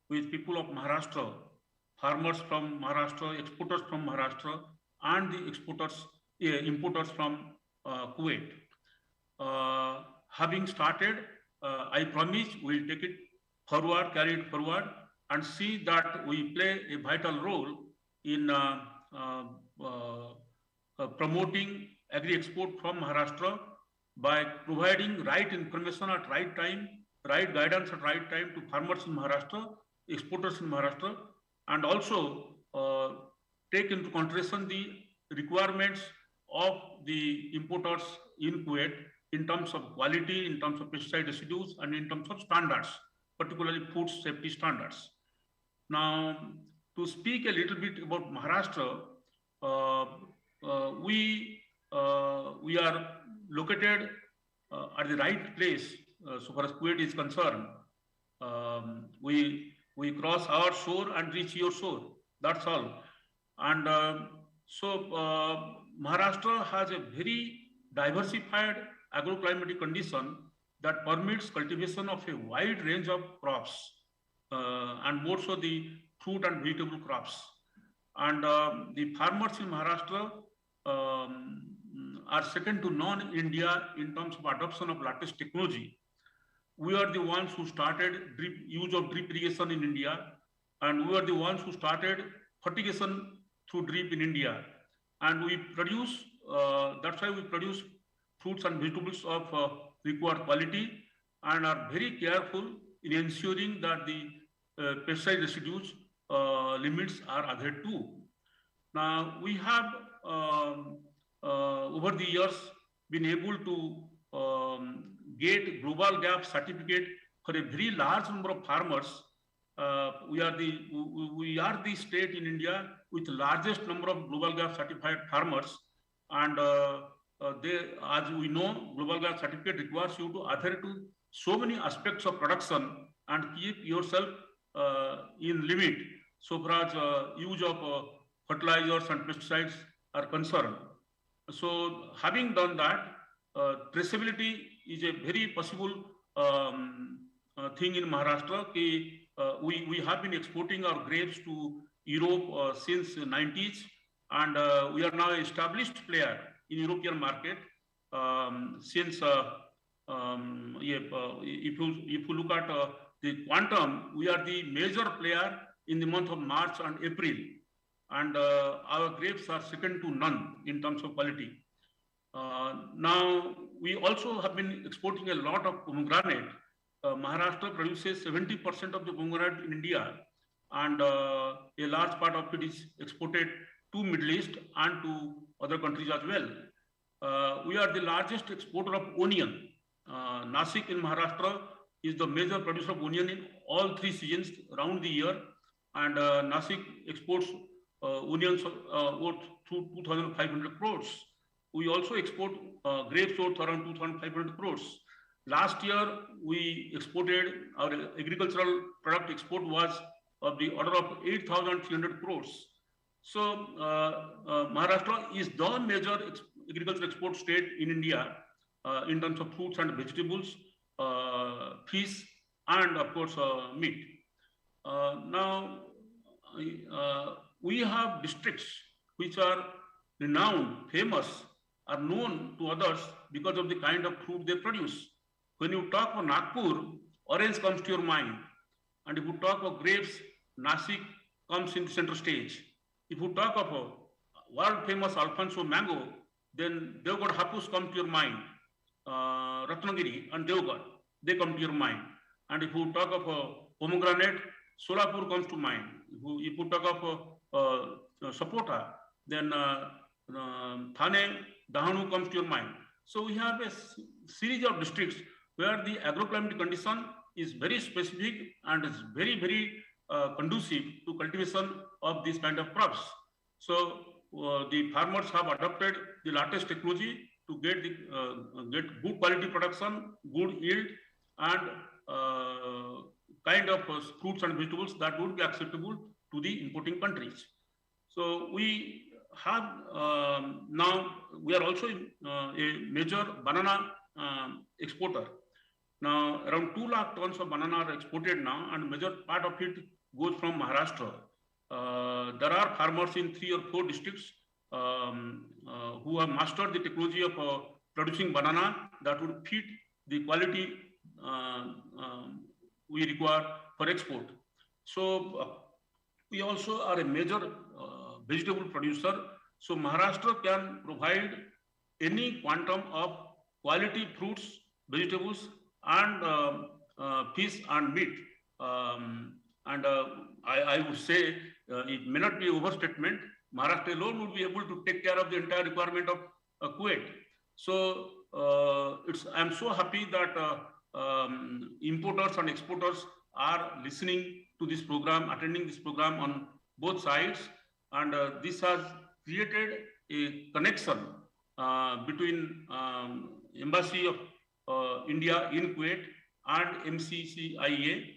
with people of Maharashtra, farmers from Maharashtra, exporters from Maharashtra, and the importers from Kuwait. having started, I promise we'll take it forward, carry it forward, and see that we play a vital role in promoting agri-export from Maharashtra by providing right information at right time, right guidance at right time to farmers in Maharashtra, exporters in Maharashtra, and also take into consideration the requirements of the importers in Kuwait in terms of quality, in terms of pesticide residues, and in terms of standards, particularly food safety standards. Now, to speak a little bit about Maharashtra, we are located at the right place so far as Kuwait is concerned. We cross our shore and reach your shore. That's all. And Maharashtra has a very diversified agroclimatic condition that permits cultivation of a wide range of crops, and more so the fruit and vegetable crops. And the farmers in Maharashtra are second to none in India in terms of adoption of latest technology. We are the ones who started use of drip irrigation in India, and we are the ones who started fertigation through drip in India. And we produce, that's why we produce fruits and vegetables of required quality, and are very careful in ensuring that the pesticide residues limits are adhered to. Now, we have over the years been able to get global gap certificate for a very large number of farmers. We are the state in India with the largest number of global gap certified farmers, and as we know, global gap certificate requires you to adhere to so many aspects of production and keep yourself in limit so far as use of fertilizers and pesticides are concerned. So having done that, traceability is a very possible thing in Maharashtra. We have been exporting our grapes to Europe since the 90s, and we are now an established player in European market since if you look at the quantum, we are the major player in the month of March and April, and our grapes are second to none in terms of quality. Now, we also have been exporting a lot of pomegranate. Maharashtra produces 70% of the pomegranate in India, and a large part of it is exported to Middle East and to other countries as well. We are the largest exporter of onion. Nasik in Maharashtra is the major producer of onion in all three seasons around the year, and Nasik exports onions worth 2,500 crores. We also export grapes worth around 2,500 crores. Last year, we exported, our agricultural product export was of the order of 8,300 crores. So Maharashtra is the major agricultural export state in India in terms of fruits and vegetables, fish, and of course meat. Now, we have districts which are renowned, famous, are known to others because of the kind of fruit they produce. When you talk of Nagpur, orange comes to your mind. And if you talk of grapes, Nasik comes in the center stage. If you talk of a world famous Alfonso mango, then Devgarh Hapus come to your mind. Ratnagiri and Devgarh, they come to your mind. And if you talk of pomegranate, Solapur comes to mind. If you talk of Sapota, then Thane, Dahanu comes to your mind. So we have a series of districts where the agroclimatic condition is very specific and is very, very conducive to cultivation of these kind of crops. So the farmers have adopted the latest technology to get good quality production, good yield, and kind of fruits and vegetables that would be acceptable to the importing countries. So we have now, we are also a major banana exporter. Now, around 2 lakh tons of banana are exported now, and major part of it goes from Maharashtra. There are farmers in 3 or 4 districts who have mastered the technology of producing banana that would fit the quality we require for export. So we also are a major vegetable producer. So Maharashtra can provide any quantum of quality fruits, vegetables, and fish and meat. I would say it may not be overstatement. Maharashtra alone would be able to take care of the entire requirement of Kuwait. So I'm so happy that importers and exporters are listening to this program, attending this program on both sides, and this has created a connection between Embassy of India in Kuwait and MCCIA,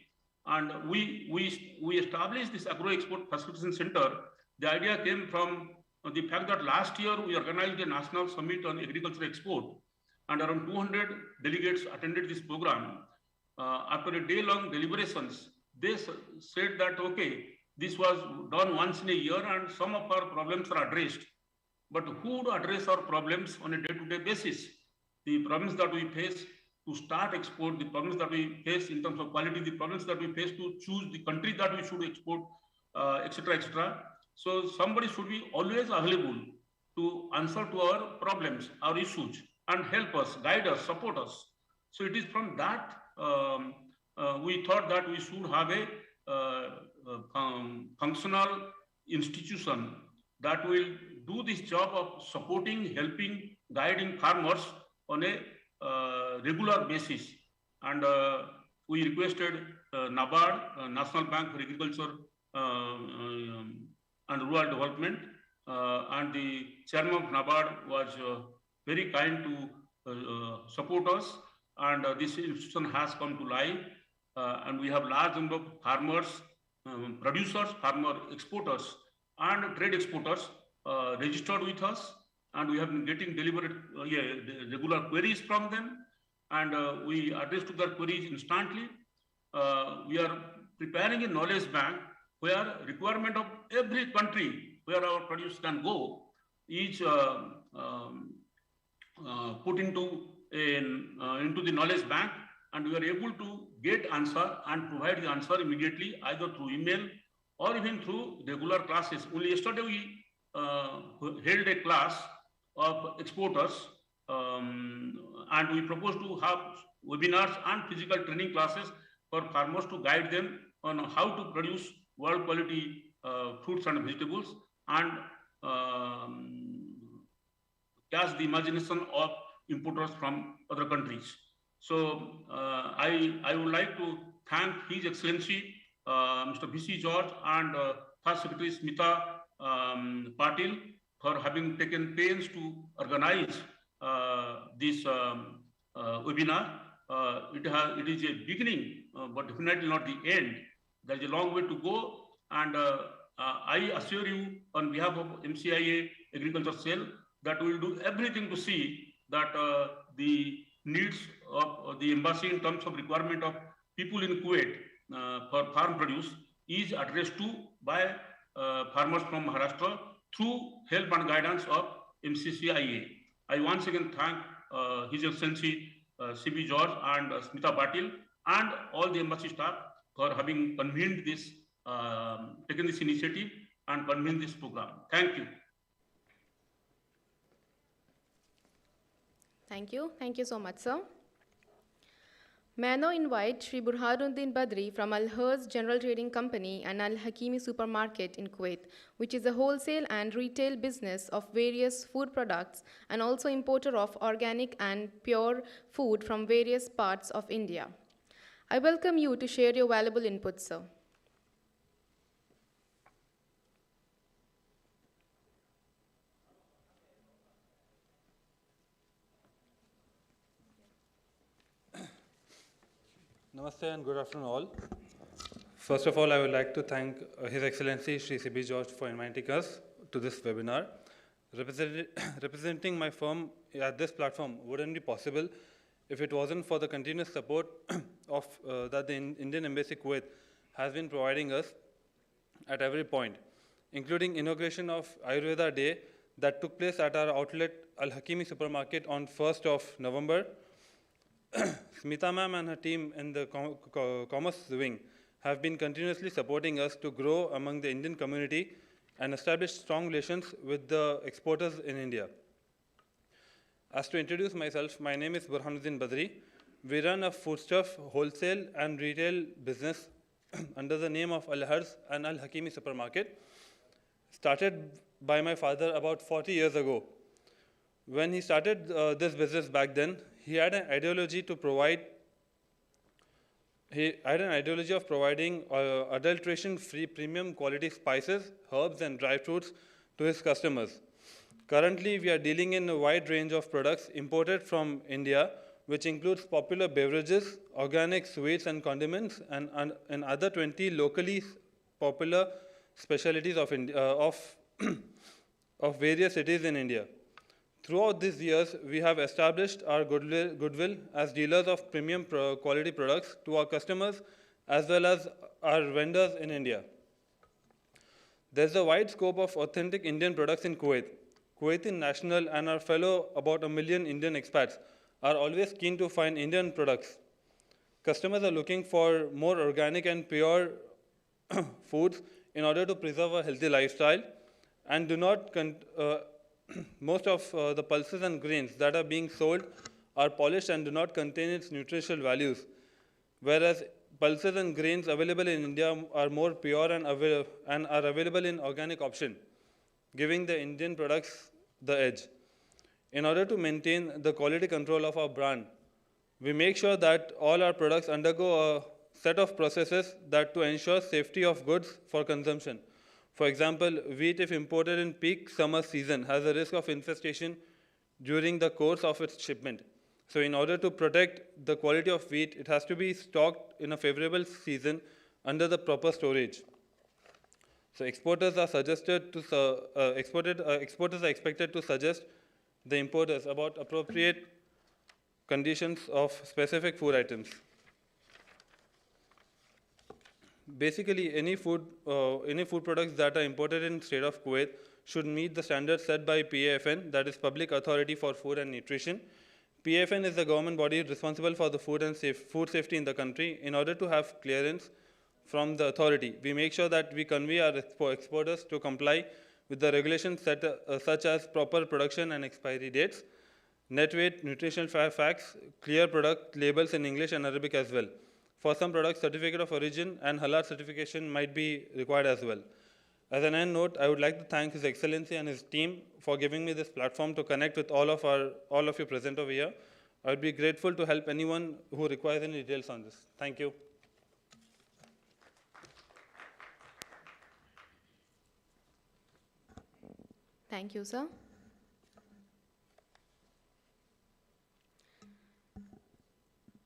and we established this Agro Export Facilitation Center. The idea came from the fact that last year we organized a national summit on agriculture export, and around 200 delegates attended this program. After a day-long deliberations, they said that, okay, this was done once in a year and some of our problems are addressed. But who would address our problems on a day-to-day basis? The problems that we face to start export, the problems that we face in terms of quality, the problems that we face to choose the country that we should export, etc., etc. So somebody should be always available to answer to our problems, our issues, and help us, guide us, support us. So it is from that we thought that we should have a functional institution that will do this job of supporting, helping, guiding farmers on a regular basis. And we requested NABARD, National Bank for Agriculture and Rural Development, and the chairman of NABARD was very kind to support us, and this institution has come to life, and we have large number of farmers, producers, farmer exporters, and trade exporters registered with us, and we have been getting regular queries from them, and we address to their queries instantly. We are preparing a knowledge bank where requirement of every country where our produce can go is put into the knowledge bank, and we are able to get answer and provide the answer immediately, either through email or even through regular classes. Only yesterday we held a class of exporters, and we propose to have webinars and physical training classes for farmers to guide them on how to produce world quality fruits and vegetables, and catch the imagination of importers from other countries. So I would like to thank His Excellency Mr. V.C. George and First Secretary Smita Patil for having taken pains to organize this webinar. It is a beginning, but definitely not the end. There is a long way to go, and I assure you on behalf of MCIA Agriculture Cell that we will do everything to see that the needs of the embassy in terms of requirement of people in Kuwait for farm produce is addressed to by farmers from Maharashtra through help and guidance of MCCIA. I once again thank His Excellency C.B. George and Smita Patil and all the embassy staff for having convened this, taken this initiative and convened this program. Thank you. Thank you. Thank you so much, sir. May I now invite Shri Burhanuddin Badri from Al-Herz General Trading Company and Al-Hakimi Supermarket in Kuwait, which is a wholesale and retail business of various food products and also importer of organic and pure food from various parts of India. I welcome you to share your valuable input, sir. Namaste and good afternoon all. First of all, I would like to thank His Excellency Shri C.B. George for inviting us to this webinar. Representing my firm at this platform wouldn't be possible if it wasn't for the continuous support of that the Indian Embassy Kuwait has been providing us at every point, including inauguration of Ayurveda Day that took place at our outlet Al-Hakimi Supermarket on 1st of November, Smita ma'am and her team in the commerce wing have been continuously supporting us to grow among the Indian community and establish strong relations with the exporters in India. As to introduce myself, my name is Burhanuddin Badri. We run a foodstuff wholesale and retail business under the name of Al-Harz and Al-Hakimi Supermarket, started by my father about 40 years ago. When he started this business back then, he had an ideology of providing adulteration-free premium quality spices, herbs, and dry fruits to his customers. Currently, we are dealing in a wide range of products imported from India, which includes popular beverages, organic sweets and condiments, and other 20 locally popular specialties of of various cities in India. Throughout these years, we have established our goodwill as dealers of premium quality products to our customers as well as our vendors in India. There's a wide scope of authentic Indian products in Kuwait. Kuwaiti national and our fellow about 1 million Indian expats are always keen to find Indian products. Customers are looking for more organic and pure foods in order to preserve a healthy lifestyle, and do not most of the pulses and grains that are being sold are polished and do not contain its nutritional values, whereas pulses and grains available in India are more pure and are available in organic option, giving the Indian products the edge. In order to maintain the quality control of our brand, we make sure that all our products undergo a set of processes that to ensure safety of goods for consumption. For example, wheat, if imported in peak summer season, has a risk of infestation during the course of its shipment. So in order to protect the quality of wheat, it has to be stocked in a favorable season under the proper storage. So exporters are expected to suggest the importers about appropriate conditions of specific food items. Basically, any food products that are imported in state of Kuwait should meet the standards set by PAFN, that is Public Authority for Food and Nutrition. PAFN is the government body responsible for the food safety in the country. In order to have clearance from the authority, we make sure that we convey our exporters to comply with the regulations such as proper production and expiry dates, net weight, nutritional facts, clear product labels in English and Arabic as well. For some products, certificate of origin and halal certification might be required as well. As an end note, I would like to thank His Excellency and his team for giving me this platform to connect with all of you present over here. I would be grateful to help anyone who requires any details on this. Thank you. Thank you, sir.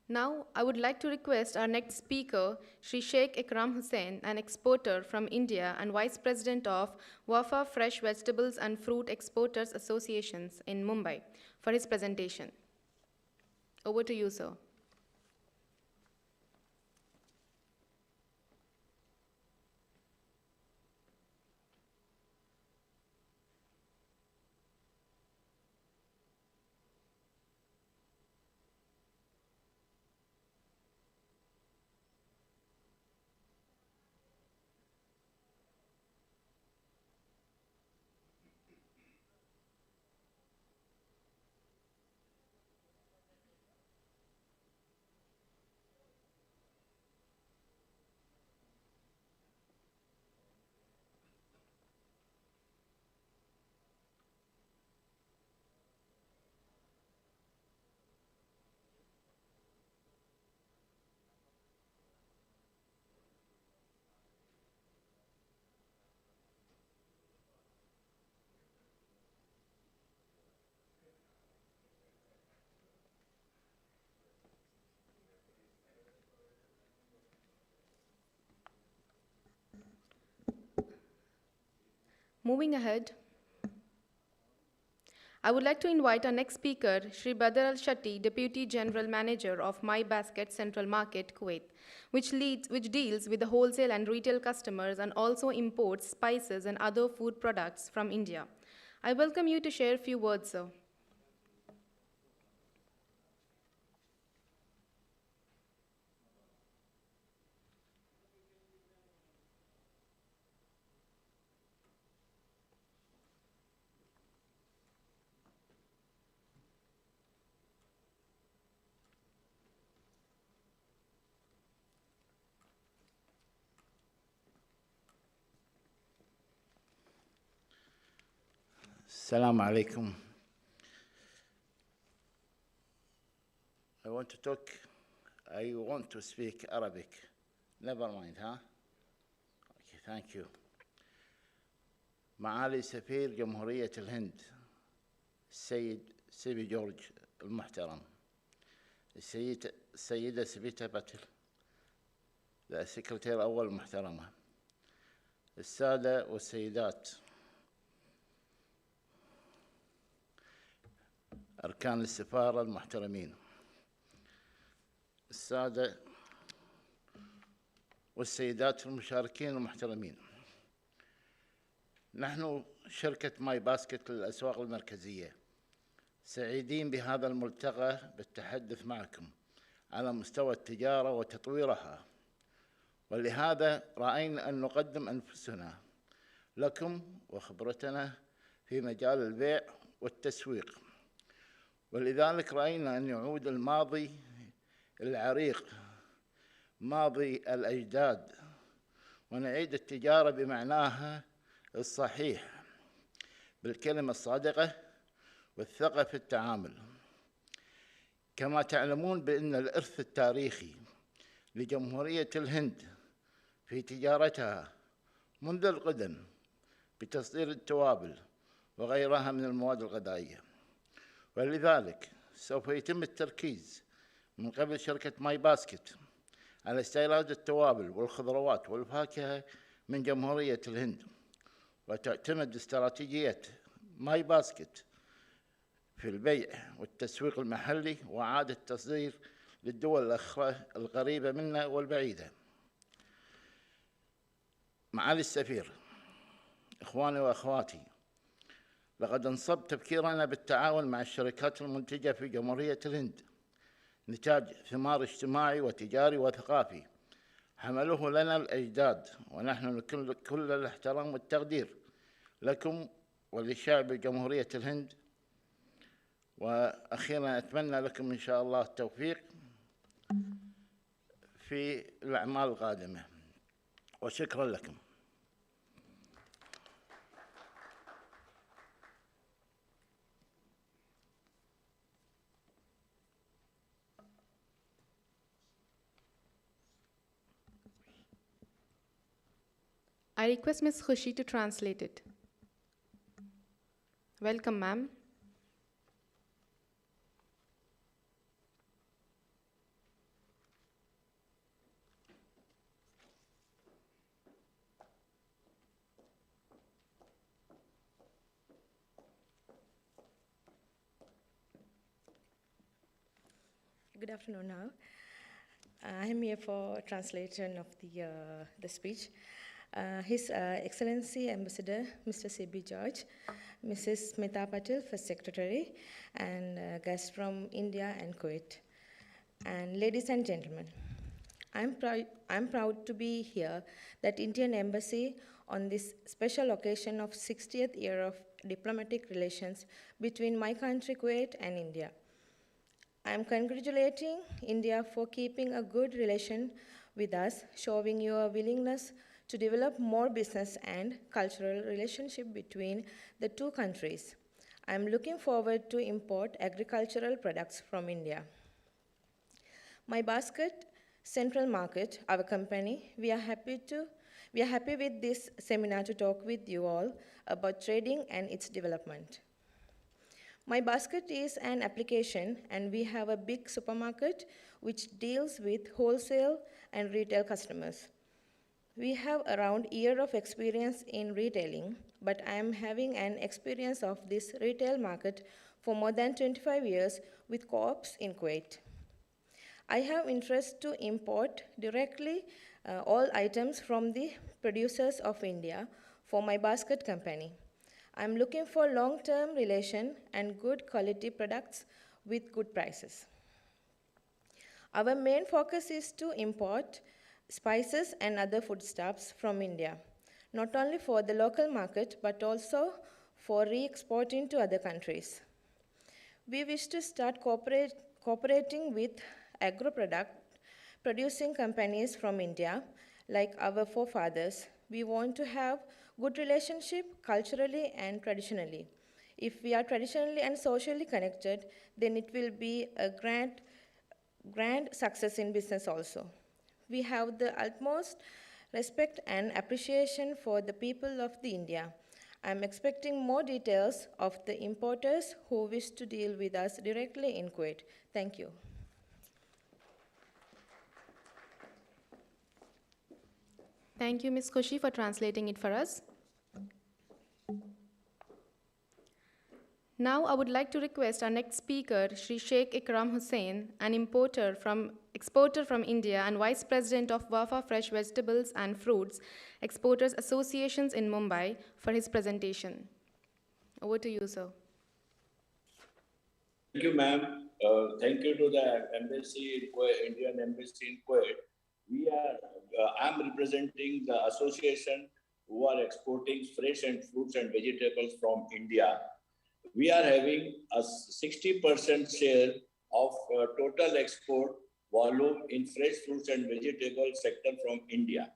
Now, I would like to request our next speaker, Shri Sheikh Ikram Hussain, an exporter from India and Vice President of Wafa Fresh Vegetables and Fruit Exporters Associations in Mumbai, for his presentation. Over to you, sir. Moving ahead, I would like to invite our next speaker, Shri Badr Al-Shatti, Deputy General Manager of My Basket Central Market, Kuwait, which deals with the wholesale and retail customers and also imports spices and other food products from India. I welcome you to share a few words, sir. Assalamu alaikum. I want to speak Arabic. Never mind, huh? Okay, thank you. معالي سفير جمهورية الهند السيد سيبي جورج المحترم، السيدة سبيتا باتل، السكرتير الأول المحترمة، السادة والسيدات، أركان السفارة المحترمين، السادة والسيدات المشاركين المحترمين. نحن شركة ماي باسكت للأسواق المركزية سعيدين بهذا الملتقى بالتحدث معكم على مستوى التجارة وتطويرها، ولهذا رأينا أن نقدم أنفسنا لكم وخبرتنا في مجال البيع والتسويق، ولذلك رأينا أن يعود الماضي العريق ماضي الأجداد ونعيد التجارة بمعناها الصحيح بالكلمة الصادقة والثقة في التعامل. كما تعلمون بأن الإرث التاريخي لجمهورية الهند في تجارتها منذ القدم بتصدير التوابل وغيرها من المواد الغذائية، ولذلك سوف يتم التركيز من قبل شركة ماي باسكت على استيراد التوابل والخضروات والفاكهة من جمهورية الهند، وتعتمد استراتيجية ماي باسكت في البيع والتسويق المحلي وإعادة التصدير للدول الأخرى القريبة منا والبعيدة. معالي السفير، إخواني وأخواتي، لقد انصب تفكيرنا بالتعاون مع الشركات المنتجة في جمهورية الهند نتاج ثمار اجتماعي وتجاري وثقافي حمله لنا الأجداد، ونحن نكن كل الاحترام والتقدير لكم ولشعب جمهورية الهند. وأخيراً أتمنى لكم إن شاء الله التوفيق في الأعمال القادمة، وشكراً لكم. I request Ms. Khushi to translate it. Welcome, ma'am. Good afternoon now. I am here for translation of the speech. His Excellency Ambassador Mr. C.B. George, Mrs. Smita Patel, First Secretary, and guests from India and Kuwait. And ladies and gentlemen, I'm proud to be here that Indian Embassy on this special occasion of 60th year of diplomatic relations between my country Kuwait and India. I'm congratulating India for keeping a good relation with us, showing your willingness to develop more business and cultural relationship between the two countries. I'm looking forward to import agricultural products from India. My basket, Central Market, our company, we are happy with this seminar to talk with you all about trading and its development. My basket is an application, and we have a big supermarket which deals with wholesale and retail customers. We have around a year of experience in retailing, but I am having an experience of this retail market for more than 25 years with co-ops in Kuwait. I have interest to import directly all items from the producers of India for my basket company. I'm looking for long-term relation and good quality products with good prices. Our main focus is to import spices and other foodstuffs from India, not only for the local market, but also for re-exporting to other countries. We wish to start cooperating with Agro producing companies from India, like our forefathers. We want to have good relationship culturally and traditionally. If we are traditionally and socially connected, then it will be a grand success in business also. We have the utmost respect and appreciation for the people of the India. I'm expecting more details of the importers who wish to deal with us directly in Kuwait. Thank you. Thank you, Ms. Khushi, for translating it for us. Now, I would like to request our next speaker, Shri Sheikh Ikram Hussain, an exporter from India and Vice President of Wafa Fresh Vegetables and Fruits Exporters Associations in Mumbai, for his presentation. Over to you, sir. Thank you, ma'am. Thank you to the embassy in Kuwait, Indian embassy in Kuwait. I'm representing the association who are exporting fresh and fruits and vegetables from India. We are having a 60% share of total export volume in fresh fruits and vegetable sector from India.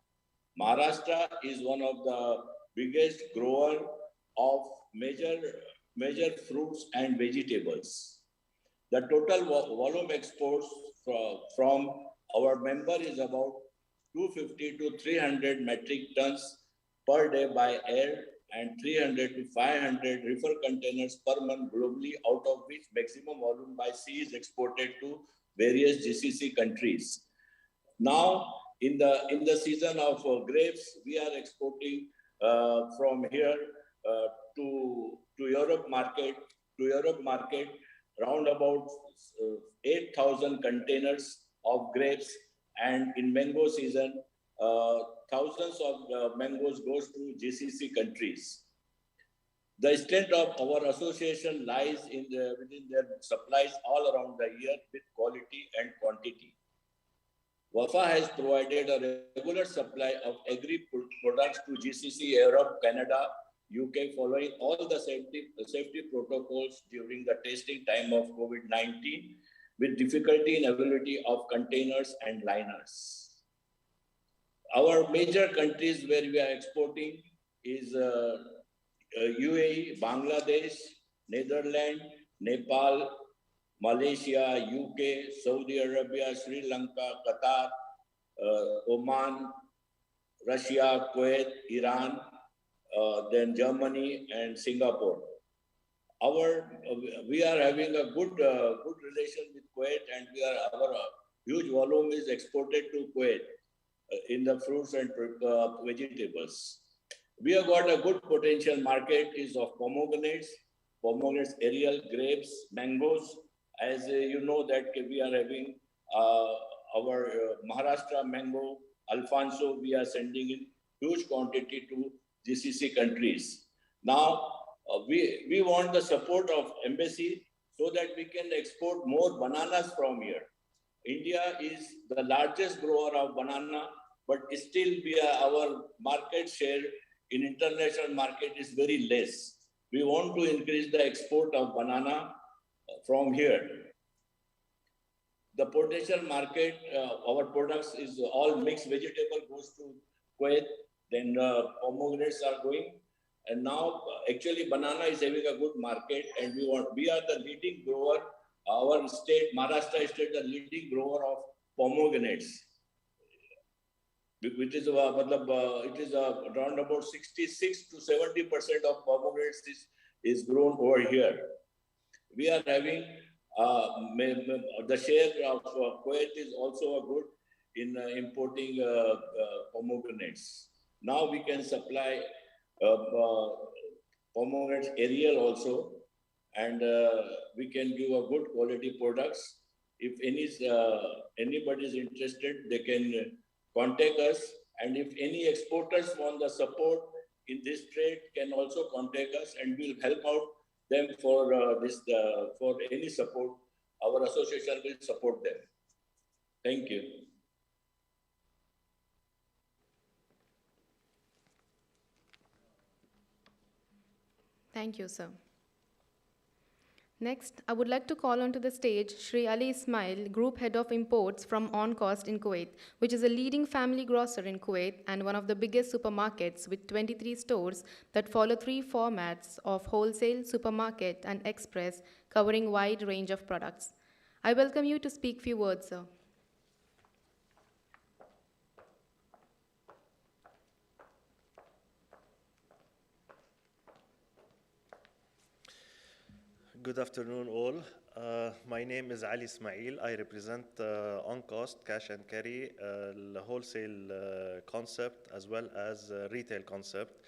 Maharashtra is one of the biggest grower of major fruits and vegetables. The total volume exports from our member is about 250 to 300 metric tons per day by air and 300 to 500 reefer containers per month globally, out of which maximum volume by sea is exported to various GCC countries. Now, in the season of grapes, we are exporting from here to Europe market. Around about 8,000 containers of grapes, and in mango season, thousands of mangoes goes to GCC countries. The strength of our association lies within their supplies all around the year with quality and quantity. Wafa has provided a regular supply of agri products to GCC, Europe, Canada, UK, following all the safety protocols during the testing time of COVID-19, with difficulty in availability of containers and liners. Our major countries where we are exporting is UAE, Bangladesh, Netherlands, Nepal, Malaysia, UK, Saudi Arabia, Sri Lanka, Qatar, Oman, Russia, Kuwait, Iran, then Germany and Singapore. We are having a good relation with Kuwait, and our huge volume is exported to Kuwait in the fruits and vegetables. We have got a good potential market is of pomegranates, aerial grapes, mangoes. As you know that we are having our Maharashtra mango, Alfonso, we are sending in huge quantity to GCC countries. Now, we want the support of embassy so that we can export more bananas from here. India is the largest grower of banana, but still our market share in international market is very less. We want to increase the export of banana from here. The potential market, our products is all mixed vegetable goes to Kuwait, then pomegranates are going. And now actually banana is having a good market, and we are the leading grower. Our state, Maharashtra state, the leading grower of pomegranates, which is it is around about 66 to 70% of pomegranates is grown over here. We are having the share of Kuwait is also a good in importing pomegranates. Now we can supply pomegranates aerial also, and we can give a good quality products. If anybody is interested, they can contact us, and if any exporters want the support in this trade, can also contact us, and we'll help out them for for any support. Our association will support them. Thank you. Thank you, sir. Next, I would like to call onto the stage Shri Ali Ismail, Group Head of Imports from On Cost in Kuwait, which is a leading family grocer in Kuwait and one of the biggest supermarkets with 23 stores that follow 3 formats of wholesale, supermarket, and express, covering a wide range of products. I welcome you to speak few words, sir. Good afternoon, all. My name is Ali Ismail. I represent on-cost, cash and carry, wholesale concept as well as retail concept.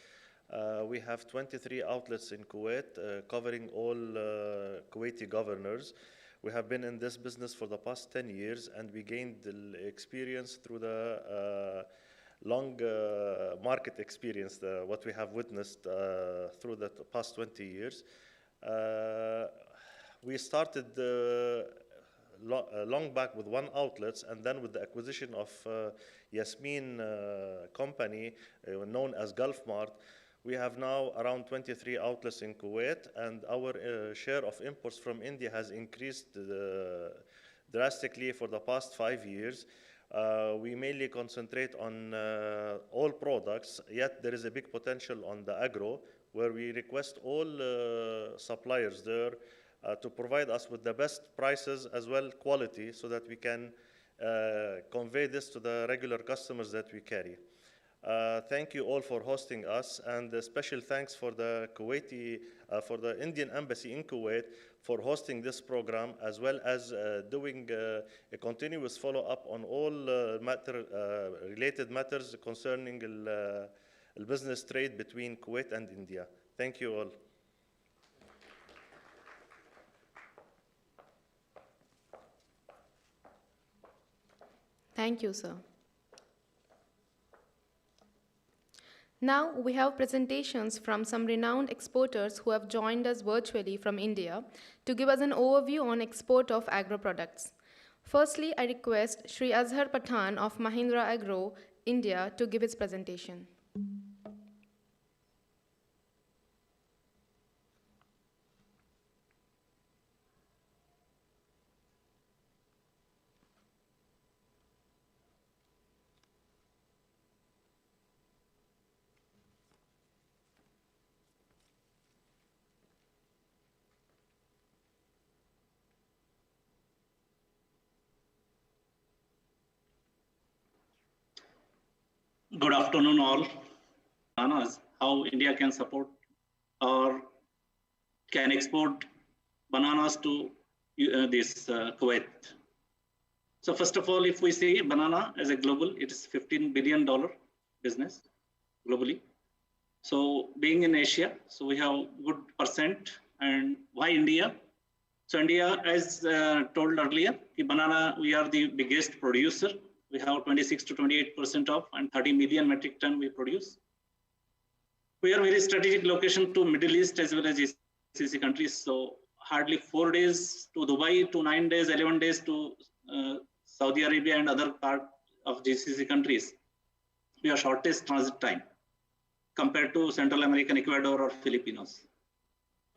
We have 23 outlets in Kuwait, covering all Kuwaiti governors. We have been in this business for the past 10 years, and we gained the experience through the long market experience, what we have witnessed through the past 20 years. We started long back with 1 outlet, and then with the acquisition of Yasmin company known as Gulf Mart, we have now around 23 outlets in Kuwait, and our share of imports from India has increased drastically for the past 5 years. We mainly concentrate on all products, yet there is a big potential on the agro, where we request all suppliers there to provide us with the best prices as well quality, so that we can convey this to the regular customers that we carry. Thank you all for hosting us, and a special thanks for the for the Indian Embassy in Kuwait for hosting this program, as well as doing a continuous follow-up on all related matters concerning the business trade between Kuwait and India. Thank you all. Thank you, sir. Now we have presentations from some renowned exporters who have joined us virtually from India to give us an overview on export of agro products. Firstly, I request Shri Azhar Pathan of Mahindra Agro, India, to give his presentation. Good afternoon, all. Bananas, how India can support or can export bananas to Kuwait. So first of all, if we see banana as a global, it is $15 billion business globally. So being in Asia, so we have good percent. And why India? So India, as told earlier, banana, we are the biggest producer. We have 26 to 28% of, and 30 million metric ton we produce. We are very strategic location to Middle East as well as GCC countries. So hardly 4 days to Dubai, to 9 days, 11 days to Saudi Arabia and other part of GCC countries. We are shortest transit time compared to Central American, Ecuador or Filipinos.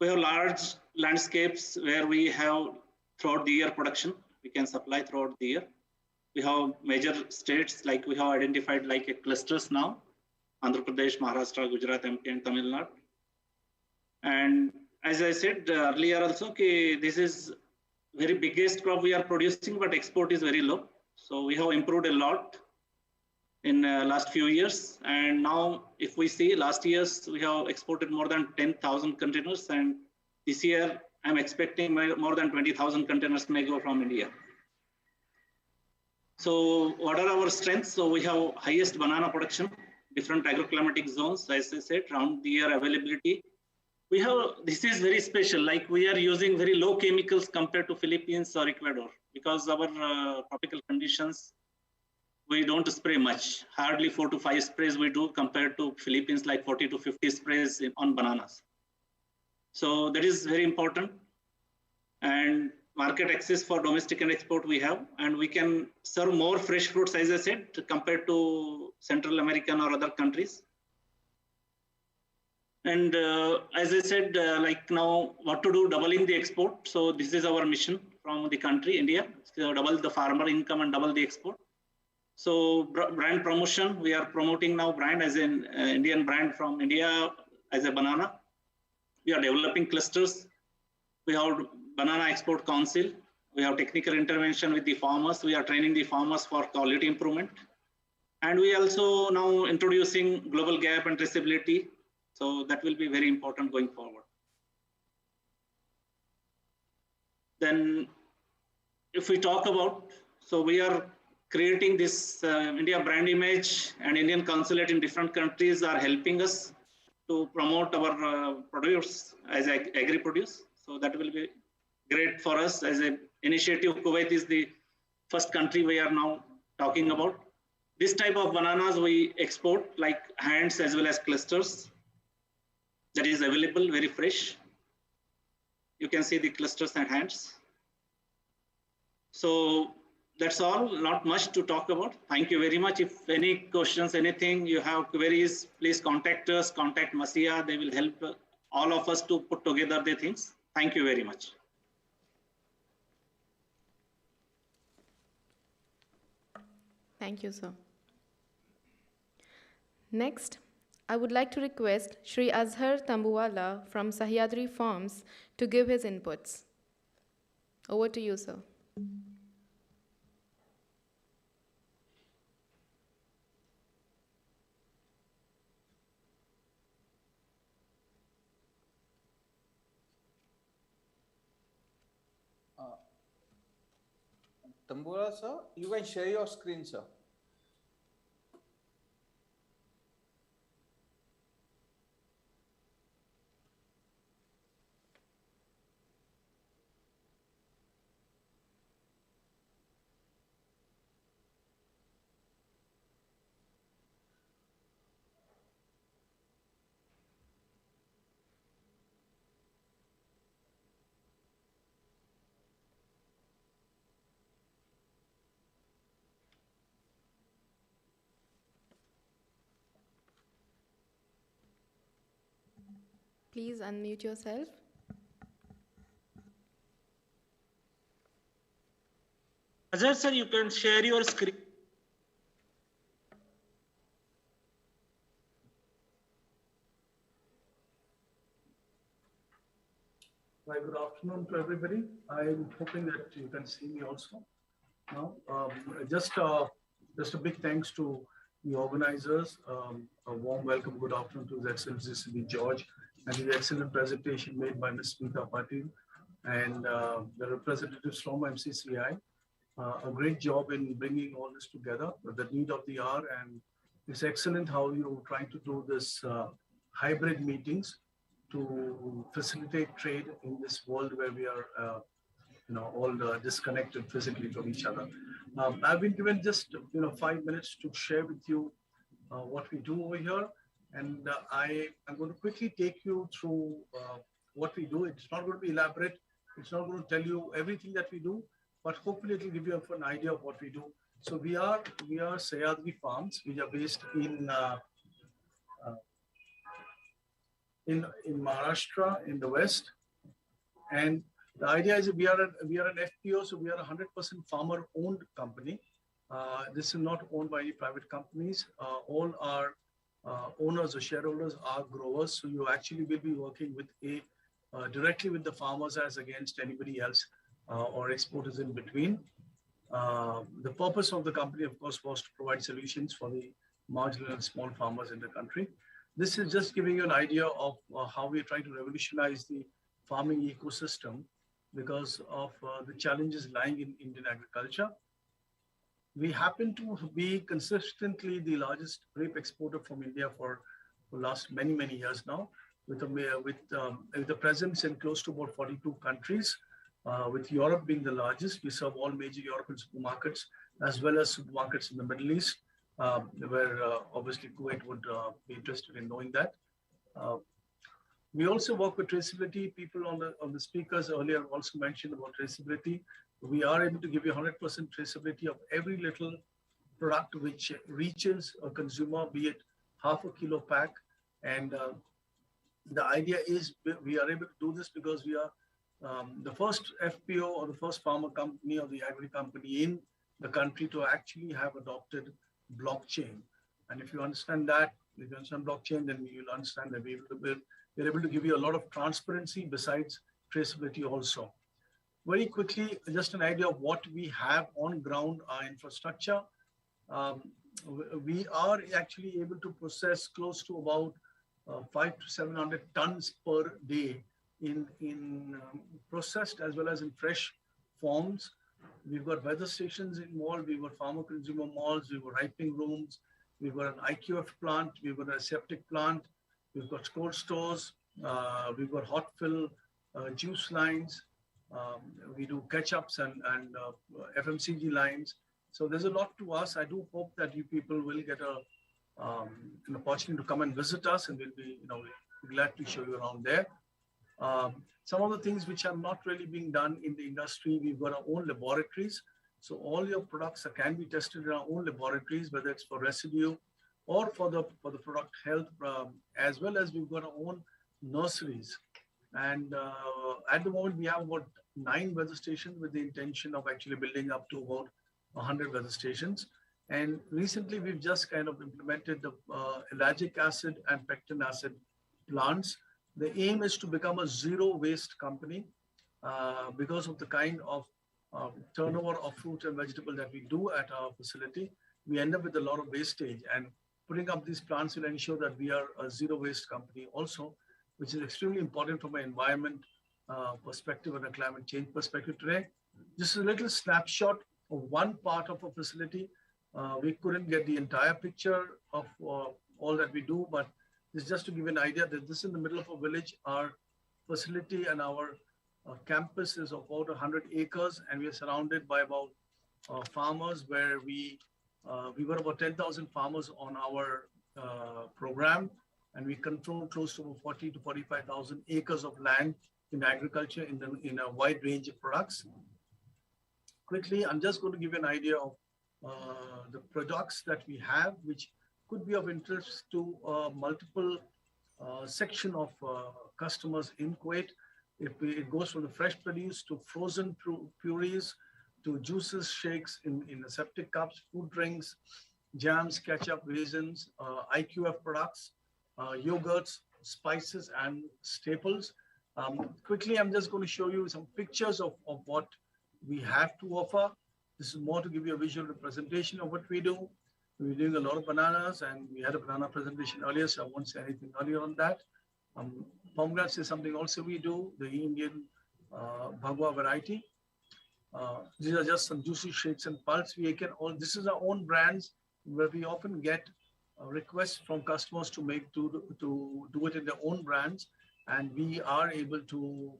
We have large landscapes where we have throughout the year production. We can supply throughout the year. We have major states like we have identified like a clusters now, Andhra Pradesh, Maharashtra, Gujarat, MP and Tamil Nadu. And as I said earlier also, this is very biggest crop we are producing, but export is very low. So we have improved a lot in last few years. And now if we see last years, we have exported more than 10,000 containers. And this year I'm expecting more than 20,000 containers may go from India. So what are our strengths? So we have highest banana production, different agroclimatic zones, as I said, round the year availability. We have, this is very special, like we are using very low chemicals compared to Philippines or Ecuador, because our tropical conditions, we don't spray much, hardly 4 to 5 sprays we do compared to Philippines, like 40 to 50 sprays on bananas. So that is very important. And market access for domestic and export we have, and we can serve more fresh fruits, as I said, compared to Central American or other countries. And as I said, like now what to do, doubling the export. So this is our mission from the country, India, so double the farmer income and double the export. So brand promotion, we are promoting now brand as an Indian brand from India as a banana. We are developing clusters. We have Banana Export Council. We have technical intervention with the farmers. We are training the farmers for quality improvement. And we also now introducing global gap and traceability. So that will be very important going forward. Then if we talk about, so we are creating this India brand image, and Indian consulate in different countries are helping us to promote our produce as agri-produce. So that will be great for us as an initiative. Kuwait is the first country we are now talking about. This type of bananas we export like hands as well as clusters. That is available very fresh. You can see the clusters and hands. So that's all, not much to talk about. Thank you very much. If any questions, anything you have queries, please contact us, contact Mccia. They will help all of us to put together the things. Thank you very much. Thank you, sir. Next, I would like to request Shri Azhar Tambuwala from Sahyadri Farms to give his inputs. Over to you, sir. Tambuwala, sir, you can share your screen, sir. Please unmute yourself. Azhar sir, you can share your screen. Hi, good afternoon to everybody. I'm hoping that you can see me also now. Just a big thanks to the organizers. A warm welcome, good afternoon to His Excellency C.B. George, and the excellent presentation made by Ms. Smita Patil and the representatives from MCCI. A great job in bringing all this together, the need of the hour, and it's excellent how you're trying to do this hybrid meetings to facilitate trade in this world where we are, all disconnected physically from each other. I've been given just 5 minutes to share with you what we do over here, and I'm going to quickly take you through what we do. It's not going to be elaborate. It's not going to tell you everything that we do, but hopefully it will give you an idea of what we do. So we are Sahyadri Farms. We are based in Maharashtra in the west, and the idea is we are an FPO, so we are a 100% farmer-owned company. This is not owned by any private companies. All our owners or shareholders are growers, so you actually will be working with directly with the farmers as against anybody else or exporters in between. The purpose of the company, of course, was to provide solutions for the marginal and small farmers in the country. This is just giving you an idea of how we are trying to revolutionize the farming ecosystem because of the challenges lying in Indian agriculture. We happen to be consistently the largest grape exporter from India for the last many, many years now, with a presence in close to about 42 countries, with Europe being the largest. We serve all major European supermarkets, as well as supermarkets in the Middle East, where obviously Kuwait would be interested in knowing that. We also work with traceability. People on the speakers earlier also mentioned about traceability. We are able to give you 100% traceability of every little product which reaches a consumer, be it half a kilo pack. And the idea is we are able to do this because we are the first FPO or the first pharma company or the agri company in the country to actually have adopted blockchain. And if you understand that, if you understand blockchain, then you'll understand that we're able to give you a lot of transparency besides traceability also. Very quickly, just an idea of what we have on ground, our infrastructure. We are actually able to process close to about 500 to 700 tons per day in processed as well as in fresh forms. We've got weather stations involved, we've got farmer consumer malls, we've got ripening rooms, we've got an IQF plant, we've got a septic plant, we've got cold stores, we've got hot fill juice lines, we do ketchups and FMCG lines. So there's a lot to us. I do hope that you people will get an opportunity to come and visit us, and we'll be glad to show you around there. Some of the things which are not really being done in the industry, we've got our own laboratories. So all your products can be tested in our own laboratories, whether it's for residue or for the product health, as well as we've got our own nurseries. And at the moment, we have about 9 weather stations with the intention of actually building up to about 100 weather stations. And recently, we've just kind of implemented the ellagic acid and pectin acid plants. The aim is to become a zero waste company because of the kind of turnover of fruit and vegetable that we do at our facility. We end up with a lot of wastage, and putting up these plants will ensure that we are a zero waste company also, which is extremely important from an environment perspective and a climate change perspective today. Just a little snapshot of one part of a facility. We couldn't get the entire picture of all that we do, but it's just to give you an idea that this is in the middle of a village. Our facility and our campus is about 100 acres, and we are surrounded by about farmers where we got about 10,000 farmers on our program, and we control close to 40 to 45,000 acres of land in agriculture in a wide range of products. Quickly, I'm just going to give you an idea of the products that we have, which could be of interest to multiple section of customers in Kuwait. It goes from the fresh produce to frozen purees, to juices, shakes in aseptic cups, food drinks, jams, ketchup, raisins, IQF products, yogurts, spices, and staples. Quickly, I'm just going to show you some pictures of what we have to offer. This is more to give you a visual representation of what we do. We're doing a lot of bananas, and we had a banana presentation earlier, so I won't say anything earlier on that. Pomegranates is something also we do, the Indian Bhagwa variety. These are just some juicy shakes and pulse. This is our own brands, where we often get requests from customers to do it in their own brands, and we are able to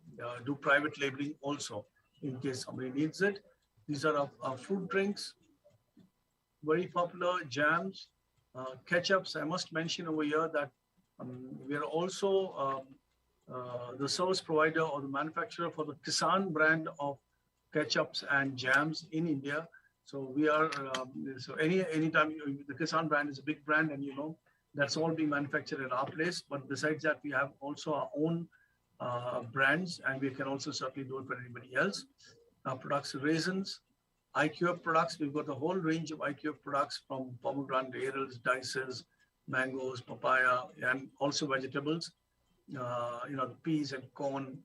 do private labeling also in case somebody needs it. These are our fruit drinks, very popular jams, ketchups. I must mention over here that we are also the service provider or the manufacturer for the Kisan brand of ketchups and jams in India. So we are, so anytime the Kisan brand is a big brand, and that's all being manufactured at our place. But besides that, we have also our own brands, and we can also certainly do it for anybody else. Our products, raisins, IQF products. We've got a whole range of IQF products, from pomegranate, arils, dices, mangoes, papaya, and also vegetables. The peas and corn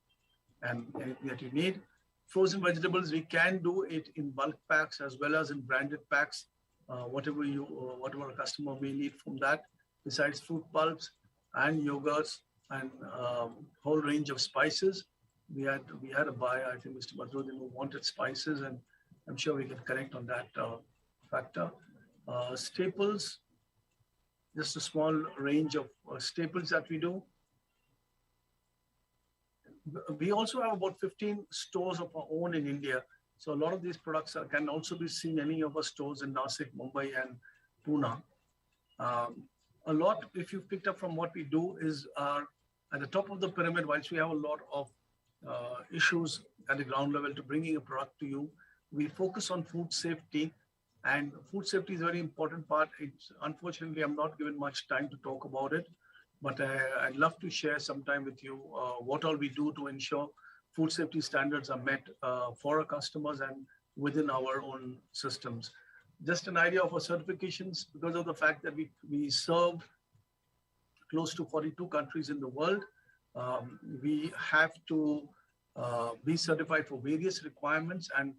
and anything that you need. Frozen vegetables, we can do it in bulk packs as well as in branded packs, whatever a customer may need from that. Besides fruit pulps and yogurts and whole range of spices. We had a buyer, I think Mr. Badruddin, who wanted spices, and I'm sure we can connect on that factor. Staples, just a small range of staples that we do. We also have about 15 stores of our own in India. So a lot of these products can also be seen in any of our stores in Nasik, Mumbai, and Pune. A lot, if you picked up from what we do, is at the top of the pyramid. Whilst we have a lot of issues at the ground level to bringing a product to you, we focus on food safety, and food safety is a very important part. Unfortunately, I'm not given much time to talk about it. but I'd love to share sometime with you what all we do to ensure food safety standards are met for our customers and within our own systems. Just an idea of our certifications, because of the fact that we serve close to 42 countries in the world, we have to be certified for various requirements, and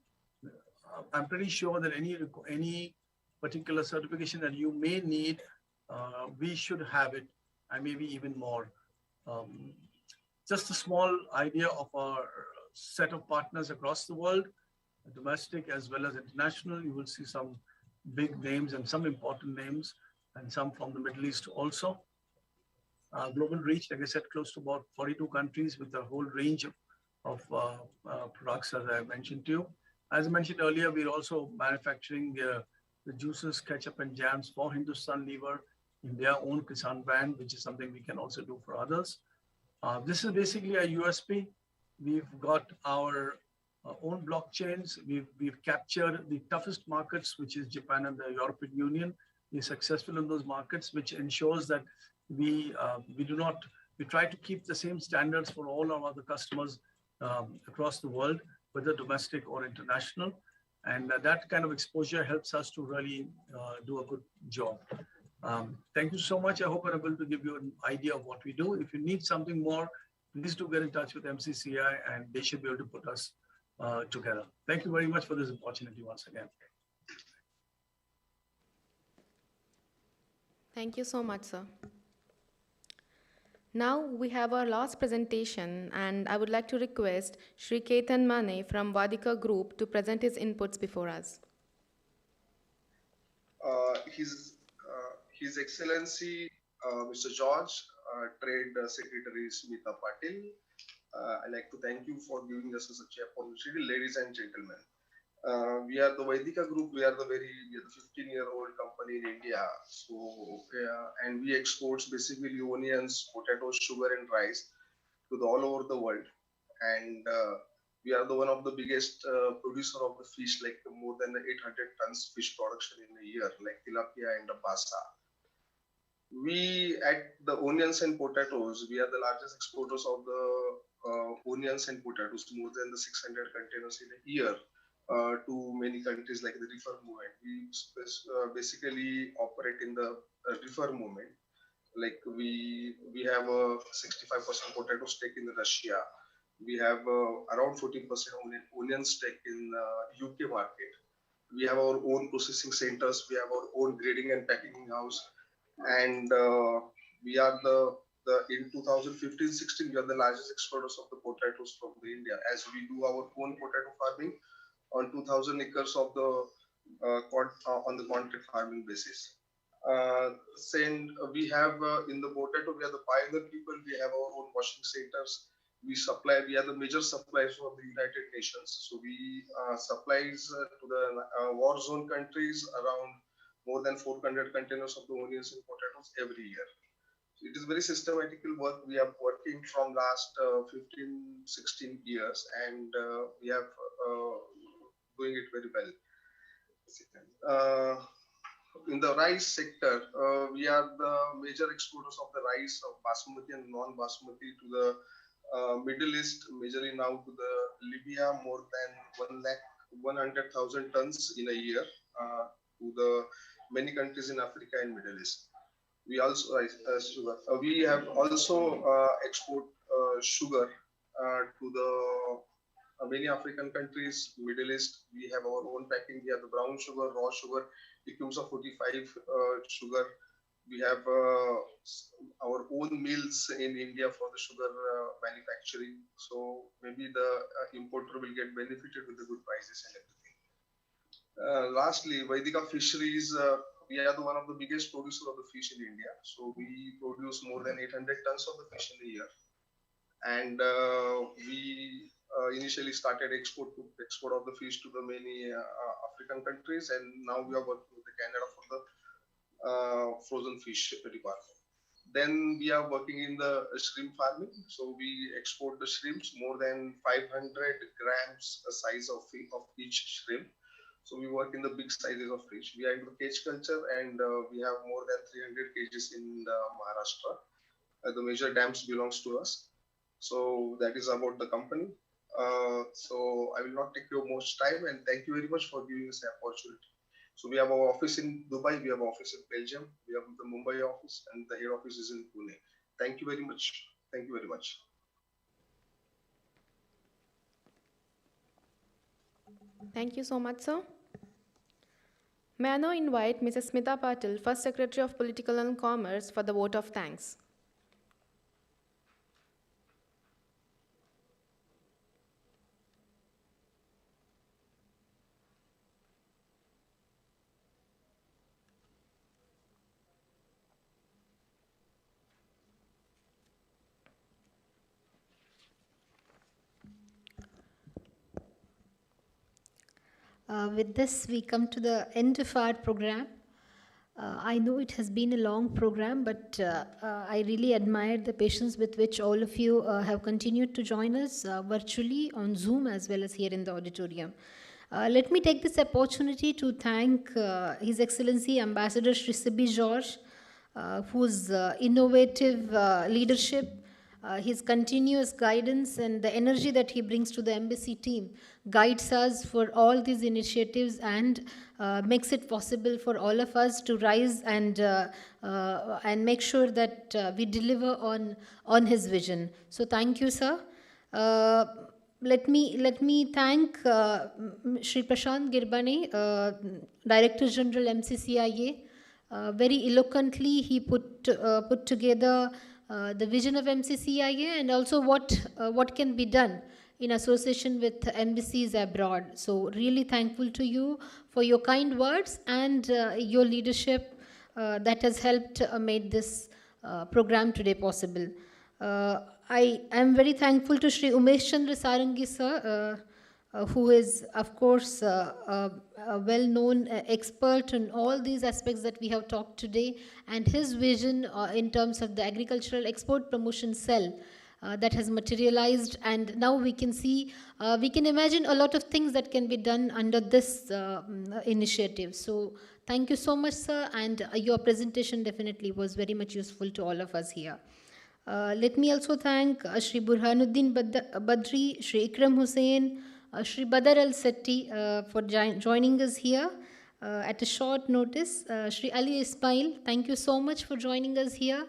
I'm pretty sure that any particular certification that you may need, we should have it, and maybe even more. Um, just a small idea of our set of partners across the world, domestic as well as international. You will see some big names and some important names, and some from the Middle East also. Global reach, like I said, close to about 42 countries with a whole range of products, as I mentioned to you. As I mentioned earlier, we're also manufacturing the juices, ketchup, and jams for Hindustan Lever in their own Kisan brand, which is something we can also do for others. This is basically a USP. We've got our own blockchains. We've captured the toughest markets, which is Japan and the European Union. We're successful in those markets, which ensures that we try to keep the same standards for all our other customers across the world, whether domestic or international. And that kind of exposure helps us to really do a good job. Thank you so much. I hope I'm able to give you an idea of what we do. If you need something more, please do get in touch with MCCI, and they should be able to put us together. Thank you very much for this opportunity once again. Thank you so much, sir. Now we have our last presentation, and I would like to request Shri Ketan Mane from Vadika Group to present his inputs before us. His Excellency Mr. George, Trade Secretary Smita Patil, I'd like to thank you for giving us such a opportunity, ladies and gentlemen. We are the Vaidika Group. We are the 15-year-old company in India. So, and we export basically onions, potatoes, sugar, and rice to all over the world. And we are the one of the biggest producer of the fish, like more than 800 tons fish production in a year, like tilapia and the basa. We at the onions and potatoes, we are the largest exporters of the onions and potatoes, more than the 600 containers in a year. To many countries like the reefer movement. We basically operate in the reefer movement. Like we have a 65% potato stake in Russia. We have around 14% onion stake in UK market. We have our own processing centers. We have our own grading and packaging house. And we are in 2015-16, we are the largest exporters of the potatoes from the India, as we do our own potato farming on 2,000 acres of the on the contract farming basis. We have in the potato, we are the pioneer people. We have our own washing centers. We are the major suppliers of the United Nations. So we supplies to the war zone countries around more than 400 containers of the onions and potatoes every year. So it is very systematical work. We are working from last 15, 16 years, and we have doing it very well. In the rice sector, we are the major exporters of the rice of basmati and non-basmati to the Middle East, majorly now to the Libya, more than 100,000 tons in a year, to the many countries in Africa and Middle East. We also sugar. We have also export sugar to the many African countries, Middle East. We have our own packing. We have the brown sugar, raw sugar, Ecusa 45 sugar. We have our own mills in India for the sugar manufacturing. So maybe the importer will get benefited with the good prices and everything. Lastly, Vaidika Fisheries. We are one of the biggest producers of the fish in India. So we produce more than 800 tons of the fish in a year. And we initially started export of the fish to the many African countries, and now we are working with Canada for the frozen fish department. Then we are working in the shrimp farming. So we export the shrimps, more than 500 grams size of each shrimp. So we work in the big sizes of fish. We are in the cage culture, and we have more than 300 cages in Maharashtra. The major dams belongs to us. So that is about the company. So I will not take your much time, and thank you very much for giving us the opportunity. So we have our office in Dubai, we have our office in Belgium, we have the Mumbai office, and the head office is in Pune. Thank you very much. Thank you very much. Thank you so much, sir. May I now invite Mrs. Smita Patil, First Secretary of Political and Commerce, for the vote of thanks. With this, we come to the end of our program. I know it has been a long program, but I really admire the patience with which all of you have continued to join us virtually on Zoom as well as here in the auditorium. Let me take this opportunity to thank His Excellency Ambassador Shri Sibi George, whose innovative leadership, his continuous guidance and the energy that he brings to the embassy team guides us for all these initiatives and makes it possible for all of us to rise and make sure that we deliver on his vision. So thank you, sir. Let me thank Shri Prashant Girbane, Director General MCCIA. Very eloquently he put together the vision of MCCIA and also what can be done in association with embassies abroad. So really thankful to you for your kind words and your leadership that has helped make this program today possible. I am very thankful to Shri Umesh Chandra Sarangi sir, who is of course a well-known expert in all these aspects that we have talked today, and his vision in terms of the agricultural export promotion cell that has materialized, and now we can see, we can imagine a lot of things that can be done under this initiative. So thank you so much, sir, and your presentation definitely was very much useful to all of us here. Let me also thank Shri Burhanuddin Badri, Shri Ikram Hussain, Shri Badar Al Setti for joining us here at a short notice. Shri Ali Ismail, thank you so much for joining us here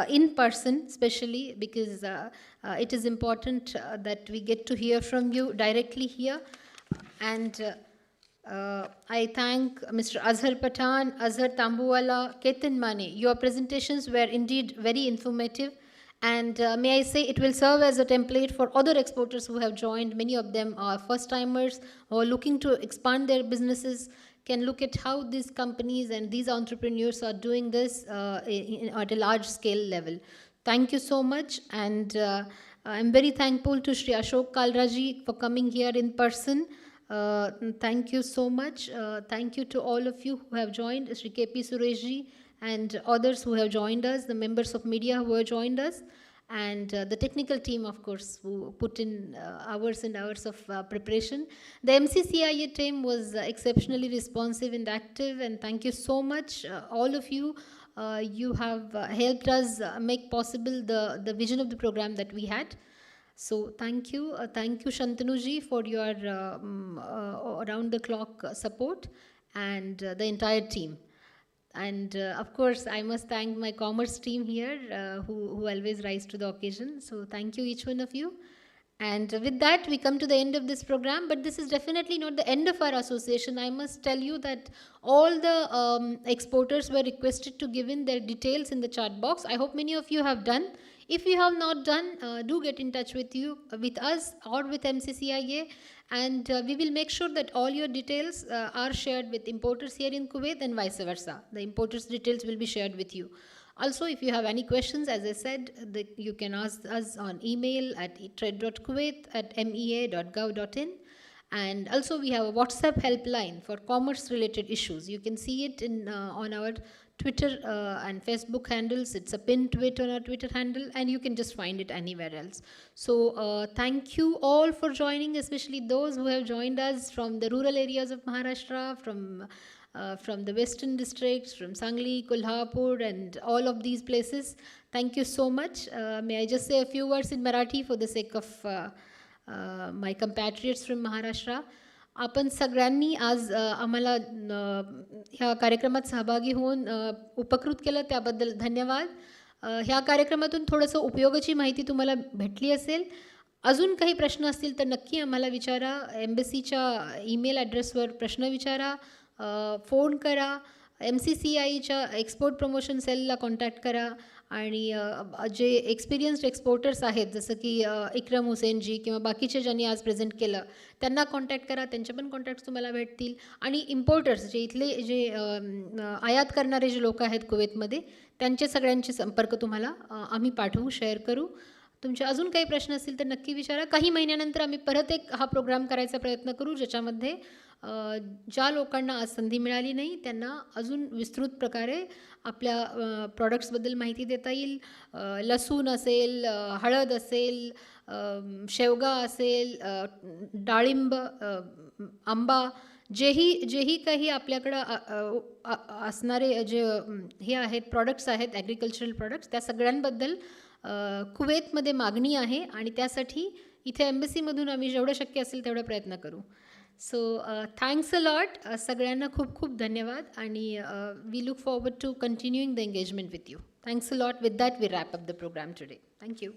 in person, especially because it is important that we get to hear from you directly here. And I thank Mr. Azhar Pathan, Azhar Tambuwala, Ketan Mane. Your presentations were indeed very informative. And may I say, it will serve as a template for other exporters who have joined. Many of them are first-timers or looking to expand their businesses, can look at how these companies and these entrepreneurs are doing this at a large-scale level. Thank you so much. And I'm very thankful to Shri Ashok Kalraji for coming here in person. Thank you so much. Thank you to all of you who have joined, Shri KP Sureshji, and others who have joined us, the members of media who have joined us, and the technical team, of course, who put in hours and hours of preparation. The MCCIA team was exceptionally responsive and active, and thank you so much, all of you. You have helped us make possible the vision of the program that we had. So thank you Shantanu for your around-the-clock support, and the entire team. And of course, I must thank my commerce team here, who always rise to the occasion. So thank you, each one of you. And with that, we come to the end of this program. But this is definitely not the end of our association. I must tell you that all the exporters were requested to give in their details in the chat box. I hope many of you have done. If you have not done, do get in touch with us or with MCCIA, and we will make sure that all your details are shared with importers here in Kuwait and vice versa. The importers' details will be shared with you. Also, if you have any questions, as I said, you can ask us on email at trade.kuwait@mea.gov.in. And also, we have a WhatsApp helpline for commerce-related issues. You can see it on our Twitter and Facebook handles. It's a pinned tweet on our Twitter handle, and you can just find it anywhere else. So thank you all for joining, especially those who have joined us from the rural areas of Maharashtra, from from the western districts, from Sangli, Kolhapur, and all of these places. Thank you so much. May I just say a few words in Marathi for the sake of my compatriots from Maharashtra. आपण सगळ्यांनी आज आम्हाला ह्या कार्यक्रमात सहभागी होऊन उपकृत केलं त्याबद्दल धन्यवाद. ह्या कार्यक्रमातून थोडंसं उपयोगाची माहिती तुम्हाला भेटली असेल. अजून काही प्रश्न असतील तर नक्की आम्हाला विचारा. एम्बेसीच्या ईमेल ॲड्रेसवर प्रश्न विचारा, फोन करा, MCCIच्या एक्सपोर्ट प्रमोशन सेलला कॉन्टॅक्ट करा आणि जे एक्सपिरियन्स्ड एक्सपोर्टर्स आहेत जसं की इक्रम हुसेनजी किंवा बाकीचे ज्यांनी आज प्रेझेंट केलं त्यांना कॉन्टॅक्ट करा. त्यांचे पण कॉन्टॅक्ट्स तुम्हाला भेटतील. आणि इम्पोर्टर्स जे इथले जे आयात करणारे जे लोक आहेत कुवेतमध्ये त्यांचे सगळ्यांचे संपर्क तुम्हाला आम्ही पाठवू, शेअर करू. तुमचे अजून काही प्रश्न असतील तर नक्की विचारा. काही महिन्यानंतर आम्ही परत एक हा प्रोग्राम करायचा प्रयत्न करू ज्याच्यामध्ये ज्या लोकांना आज संधी मिळाली नाही त्यांना अजून विस्तृत प्रकारे आपल्या प्रॉडक्ट्सबद्दल माहिती देता येईल. लसूण असेल, हळद असेल, शेवगा असेल, डाळिंब, आंबा, जेही काही आपल्याकडं असणारे जे हे आहेत प्रॉडक्ट्स आहेत ॲग्रिकल्चरल प्रॉडक्ट्स त्या सगळ्यांबद्दल कुवेतमध्ये मागणी आहे आणि त्यासाठी इथे एम्बसीमधून आम्ही जेवढं शक्य असेल तेवढा प्रयत्न करू. So thanks a lot. सगळ्यांना खूप खूप धन्यवाद आणि we look forward to continuing the engagement with you. Thanks a lot. With that we wrap up the program today. Thank you.